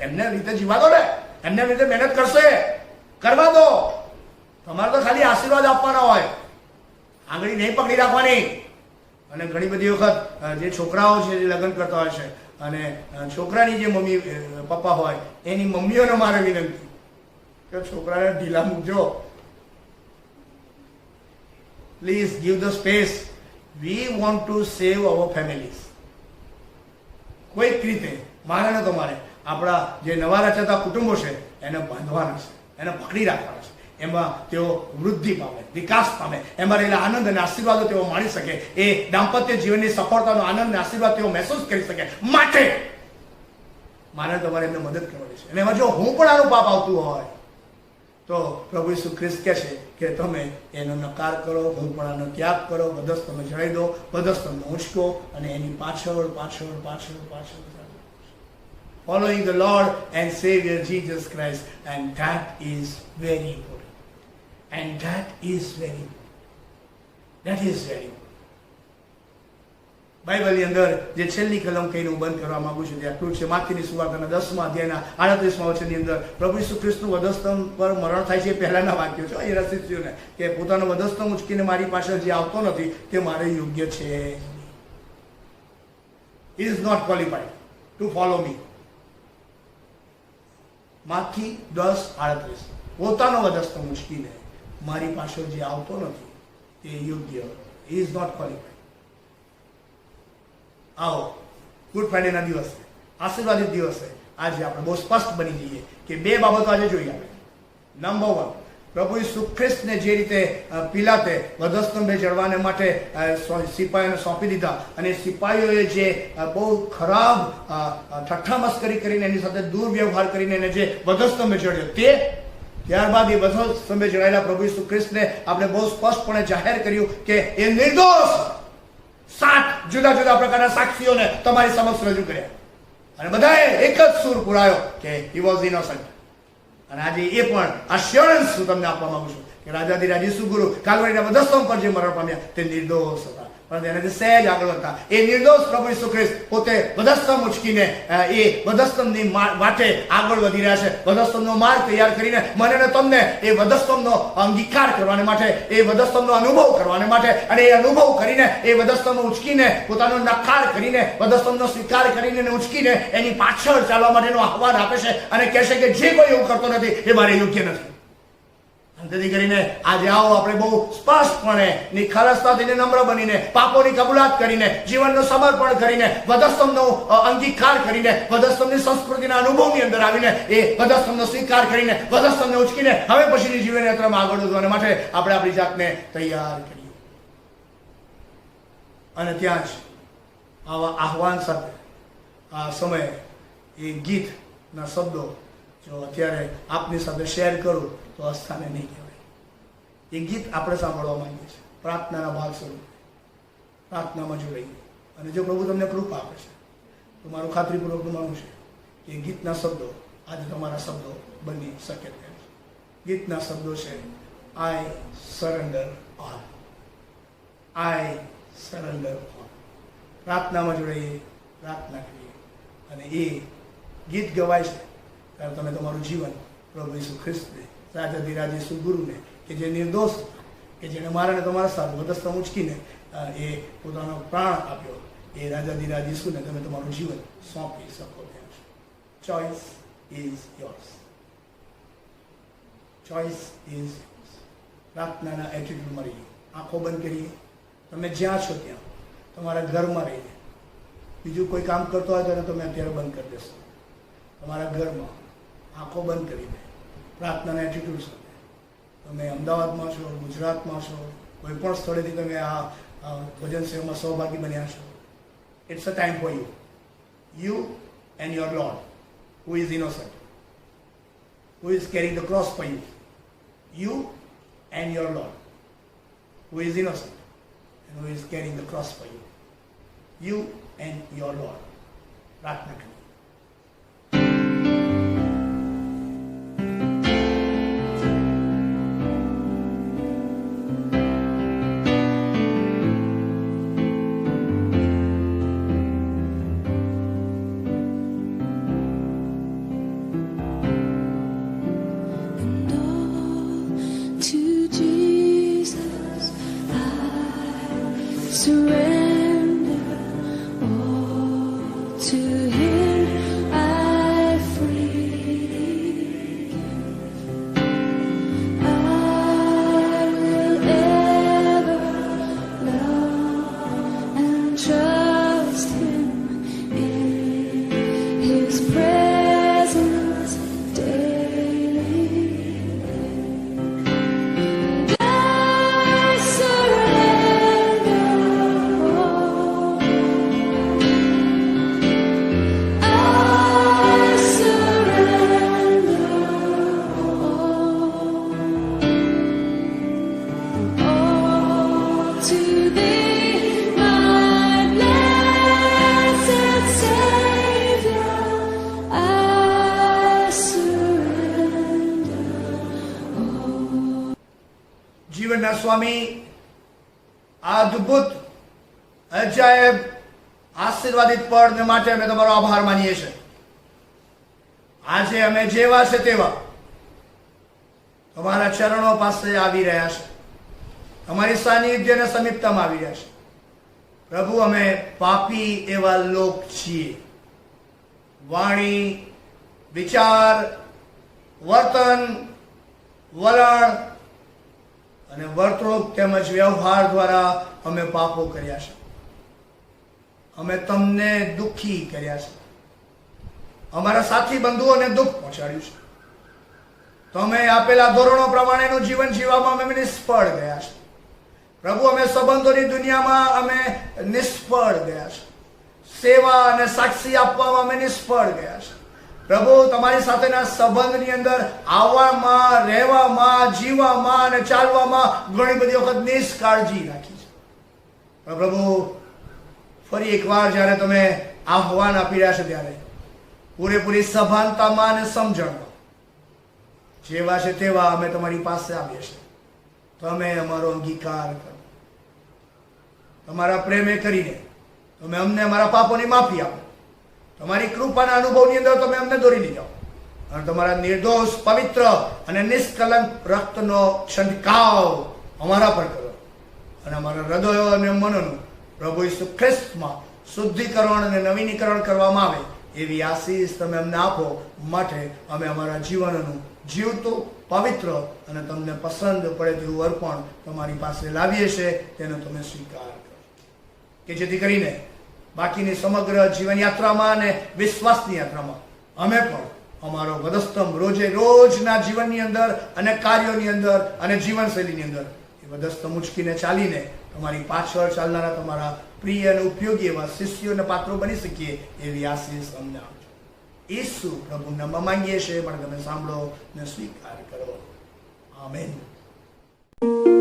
એમને રીતે જીવા દો ને, એમને રીતે મહેનત કરશે, કરવા દો. તમારે તો ખાલી આશીર્વાદ આપવાના હોય, આંગળી નહીં પકડી રાખવાની. અને ઘણી બધી વખત જે છોકરાઓ છે જે લગ્ન કરતા હોય છે અને છોકરાની જે મમ્મી પપ્પા હોય એની મમ્મીઓને મારે વિનંતી કે છોકરાને ઢીલા મૂકજો. Please give the space. We want to save our families. કોઈક રીતે મારે ને તમારે આપણા જે નવા રચાતા કુટુંબો છે એને બાંધવાના છે, એને પકડી રાખવાના છે. એમાં તેઓ વૃદ્ધિ પામે, વિકાસ પામે, એમાં રહેલા આનંદ અને આશીર્વાદો તેઓ માણી શકે, એ દાંપત્ય જીવનની સફળતાનો આનંદ અને આશીર્વાદ તેઓ મહેસૂસ કરી શકે. માટે મારે તમારે એમને મદદ કરવાની છે. અને એમાં જો હું પણ આનું પાપ આવતું હોય તો પ્રભુ ઈસુ ખ્રિસ્ત કહે છે કે તમે એનો નકાર કરો, હું પણ આનો ત્યાગ કરો, વધસ્તંભ જણાવી દો, વધસ્તંભ ઊંચકો અને એની પાછળ પાછળ પાછળ પાછળ following the Lord and Savior Jesus Christ, and that is very important. And that is very important. That is very important. બાઇબલની અંદર જે છેલ્લી કલમ કહીને હું બંધ કરવા માંગુ છું તે આટલું છે. માથીની સુવાર્તાના 10મા અધ્યાયના 38મા વચનની અંદર પ્રભુ ઈસુ ખ્રિસ્તનું વધસ્તંભ પર મરણ થાય છે. પહેલાના વાક્યો છે એ રસીદીઓને કે પોતાનો વધસ્તંભ ઉચકીને મારી પાસે જે આવતો નથી તે મારે યોગ્ય છે. He is not qualified to follow me. માથી 10:38. પોતાનો વધસ્તંભ ઉચકીને મારી પાસે જે આવતો નથી તે યોગ્ય. He is not qualified. આવો ગુડ ફ્રાઇડેના દિવસે, આશીર્વાદિત દિવસે આજે આપણે બહુ સ્પષ્ટ બની જઈએ કે બે બાબતો આજે જોઈએ આપણે. નંબર 1, પ્રભુ ઈસુ ખ્રિસ્તને જે રીતે પિલાતે વધસ્તંભે ચડવાને માટે સિપાહીઓને સોંપી દીધા, અને સિપાહીઓએ જે બહુ ખરાબ ઠઠ્ઠા મસ્કરી કરીને એની સાથે દુર્વ્યવહાર કરીને એને જે વધસ્તંભે ચડ્યો, તે ત્યારબાદ એ વધસ્તંભે ચડાયેલા પ્રભુ ઈસુ ખ્રિસ્તને આપણે બહુ સ્પષ્ટપણે જાહેર કર્યું કે એ નિર્દોષ 7 જુદા જુદા પ્રકારના સાક્ષીઓને તમારી સમક્ષ રજૂ કર્યા, અને બધાએ એક જ સૂર પુરાયો કે હી વોઝ ઇનોસન્ટ. અને આજે એ પણ અશ્યોરન્સ હું તમને આપવા માંગુ છું કે રાજાધિરાજ ઈસુ ગુરુ કાલવારીના વધસ્તંભ પર જે મરણ પામ્યા તે નિર્દોષ હતા, પરંતુ એનાથી સહેજ આગળ હતા. એ નિર્દોષ પ્રભુ ઈસુ ખ્રિસ્ત પોતે વધસ્તંભ ઉચકીને એ વધસ્તંભની વાટે આગળ વધી રહ્યા છે, વધસ્તંભનો માર્ગ તૈયાર કરીને મને ને તમને એ વધસ્તંભનો અંગીકાર કરવાને માટે, એ વધસ્તંભનો અનુભવ કરવાને માટે, અને એ અનુભવ કરીને એ વધસ્તંભ ઉચકીને પોતાનો નકાર કરીને વધસ્તંભનો સ્વીકાર કરીને ઉચકીને એની પાછળ ચાલવા માટેનું આહવાન આપે છે, અને કહેશે કે જે કોઈ એવું કરતો નથી એ મારે યોગ્ય નથી. તેથી કરીને આજે આવો આપણે બહુ સ્પષ્ટપણે નિખાલસતાથી નમ્ર બનીને, પાપોની કબૂલાત કરીને, જીવનનું સમર્પણ કરીને, વધસ્તંભનો અંગીકાર કરીને, વધસ્તંભની સંસ્કૃતિના અનુભવની અંદર આવીને એ વધસ્તંભનો સ્વીકાર કરીને, વધસ્તંભને ઉચકીને હવે પછીની જીવન યાત્રામાં આગળ વધવાને માટે આપણે આપણી જાતને તૈયાર કરીએ. અને ત્યાં જ આવા આહવાન સાથે આ સમયે એ ગીતના શબ્દો જો અત્યારે આપની સાથે શેર કરું તો અસ્થાને નહીં કહેવાય. એ ગીત આપણે સાંભળવા માંગીએ છીએ પ્રાર્થનાના ભાગ સ્વરૂપે. પ્રાર્થનામાં જોડાઈએ, અને જો પ્રભુ તમને કૃપા આપે છે તો મારું ખાતરીપૂર્વકનું માનવું છે કે ગીતના શબ્દો આજે તમારા શબ્દો બની શકે તેમ છે. ગીતના શબ્દો છે આઈ સરેન્ડર ઓલ, આઈ સરેન્ડર ઓલ. પ્રાર્થનામાં જોડાઈએ, પ્રાર્થના કરીએ, અને એ ગીત ગવાય છે ત્યારે તમે તમારું જીવન પ્રભુ ઈસુ ખ્રિસ્તને, રાજાધિરાજ ઈસુ ગુરુને, કે જે નિર્દોષ, કે જેને મારાને તમારા સારું વધસ્તંભ ઉચકીને એ પોતાનો પ્રાણ આપ્યો, એ રાજાધિરાજ ઈસુને તમે તમારું જીવન સોંપી શકો તેમ છે. Choice is yours. Choice is yours. પ્રાર્થનાના એટીટ્યુડમાં રહીએ, આંખો બંધ કરીએ, તમે જ્યાં છો ત્યાં, તમારા ઘરમાં રહીને. બીજું કોઈ કામ કરતો હોય તો તમે અત્યારે બંધ કરી દેશો. તમારા ઘરમાં આંખો બંધ કરીને પ્રાર્થનાના એટીટ્યુડ સાથે, તમે અમદાવાદમાં છો, ગુજરાતમાં છો, કોઈ પણ સ્થળેથી તમે આ ભજન સેવામાં સહભાગી બન્યા છો, it's a time for you, you and your Lord who is innocent, who is carrying the cross for you, you and your Lord who is innocent and who is carrying the cross for you, you and your Lord. પ્રાર્થના કરીએ. Surrender all to Him, I freely give. I will ever love and trust Him in His presence daily. I surrender all. I surrender all to Thee, my blessed Savior. I surrender all. જીવનના સ્વામી, આ અદ્ભુત અજાયબ આશીર્વાદિત પળને માટે અમે તમારો આભાર માનીએ છીએ. આજે અમે જેવા છે તેવા તમારા ચરણો પાસે આવી રહ્યા છે, તમારી સાનિધ્યને સમીપતામાં આવી રહ્યા છે. પ્રભુ, અમે પાપી એવા લોક છીએ. વાણી, વિચાર, વર્તન, વલણ અને વર્તણૂક તેમજ વ્યવહાર દ્વારા અમે પાપો કર્યા છે. અમે તમને દુઃખી કર્યા છે. અમારા સાથી બંધુઓને દુઃખ પહોંચાડ્યું છે. તમે આપેલા ધોરણો પ્રમાણેનું જીવન જીવવામાં અમે નિષ્ફળ ગયા છે. પ્રભુ, અમે સંબંધોની દુનિયામાં અમે નિષ્ફળ ગયા છે. સેવા અને સાક્ષી આપવામાં અમે નિષ્ફળ ગયા છે. પ્રભુ, તમારી સાથેના સંબંધની અંદર આવવામાં, રહેવામાં, જીવવામાં અને ચાલવામાં ઘણી બધી વખત નિષ્કાળજી રાખી છે. પણ પ્રભુ, ફરી એકવાર જ્યારે તમે આહવાન આપી રહ્યા છે ત્યારે પૂરેપૂરી સભાનતામાં અને સમજણમાં જેવા છે તેવા અમે તમારી પાસે આવીએ છીએ. તમે અમારો અંગીકાર કરો. તમારા પ્રેમે કરીને તમે અમને અમારા પાપોની માફી આપો. તમારી કૃપાના અનુભવની અંદર તમે અમને દોરી લઈ જાઓ અને તમારા નિર્દોષ, પવિત્ર અને નિષ્કલંક રક્તનો છંટકાવ અમારા પર કરો અને અમારા હૃદયો અને મનોનું પ્રભુ ઈસુ ખ્રિસ્તમાં શુદ્ધિકરણ અને નવીનીકરણ કરવામાં આવે એવી આશીષ તમે અમને આપો. માટે અમે અમારા જીવનનું જીવતું, પવિત્ર અને તમને પસંદ પડે તેવું અર્પણ તમારી પાસે લાવીએ છીએ. તેનો તમે સ્વીકાર કરો કે જેથી કરીને બાકીની સમગ્ર જીવન યાત્રામાં અને વિશ્વાસની યાત્રામાં અમે પણ અમારો વધસ્તંભ રોજે રોજના જીવનની અંદર અને કાર્યોની અંદર અને જીવનશૈલીની અંદર એ વધસ્તંભ ઉચકીને ચાલીને તમારી પાછળ ચાલનારા તમારા પ્રિય અને ઉપયોગી એવા શિષ્યો અને પાત્રો બની શકીએ એવી આશીષ અમને આપજો. ઈસુ પ્રભુ નામમાં માંગીએ છીએ, પણ તમે સાંભળો ને સ્વીકાર કરો. આમેન.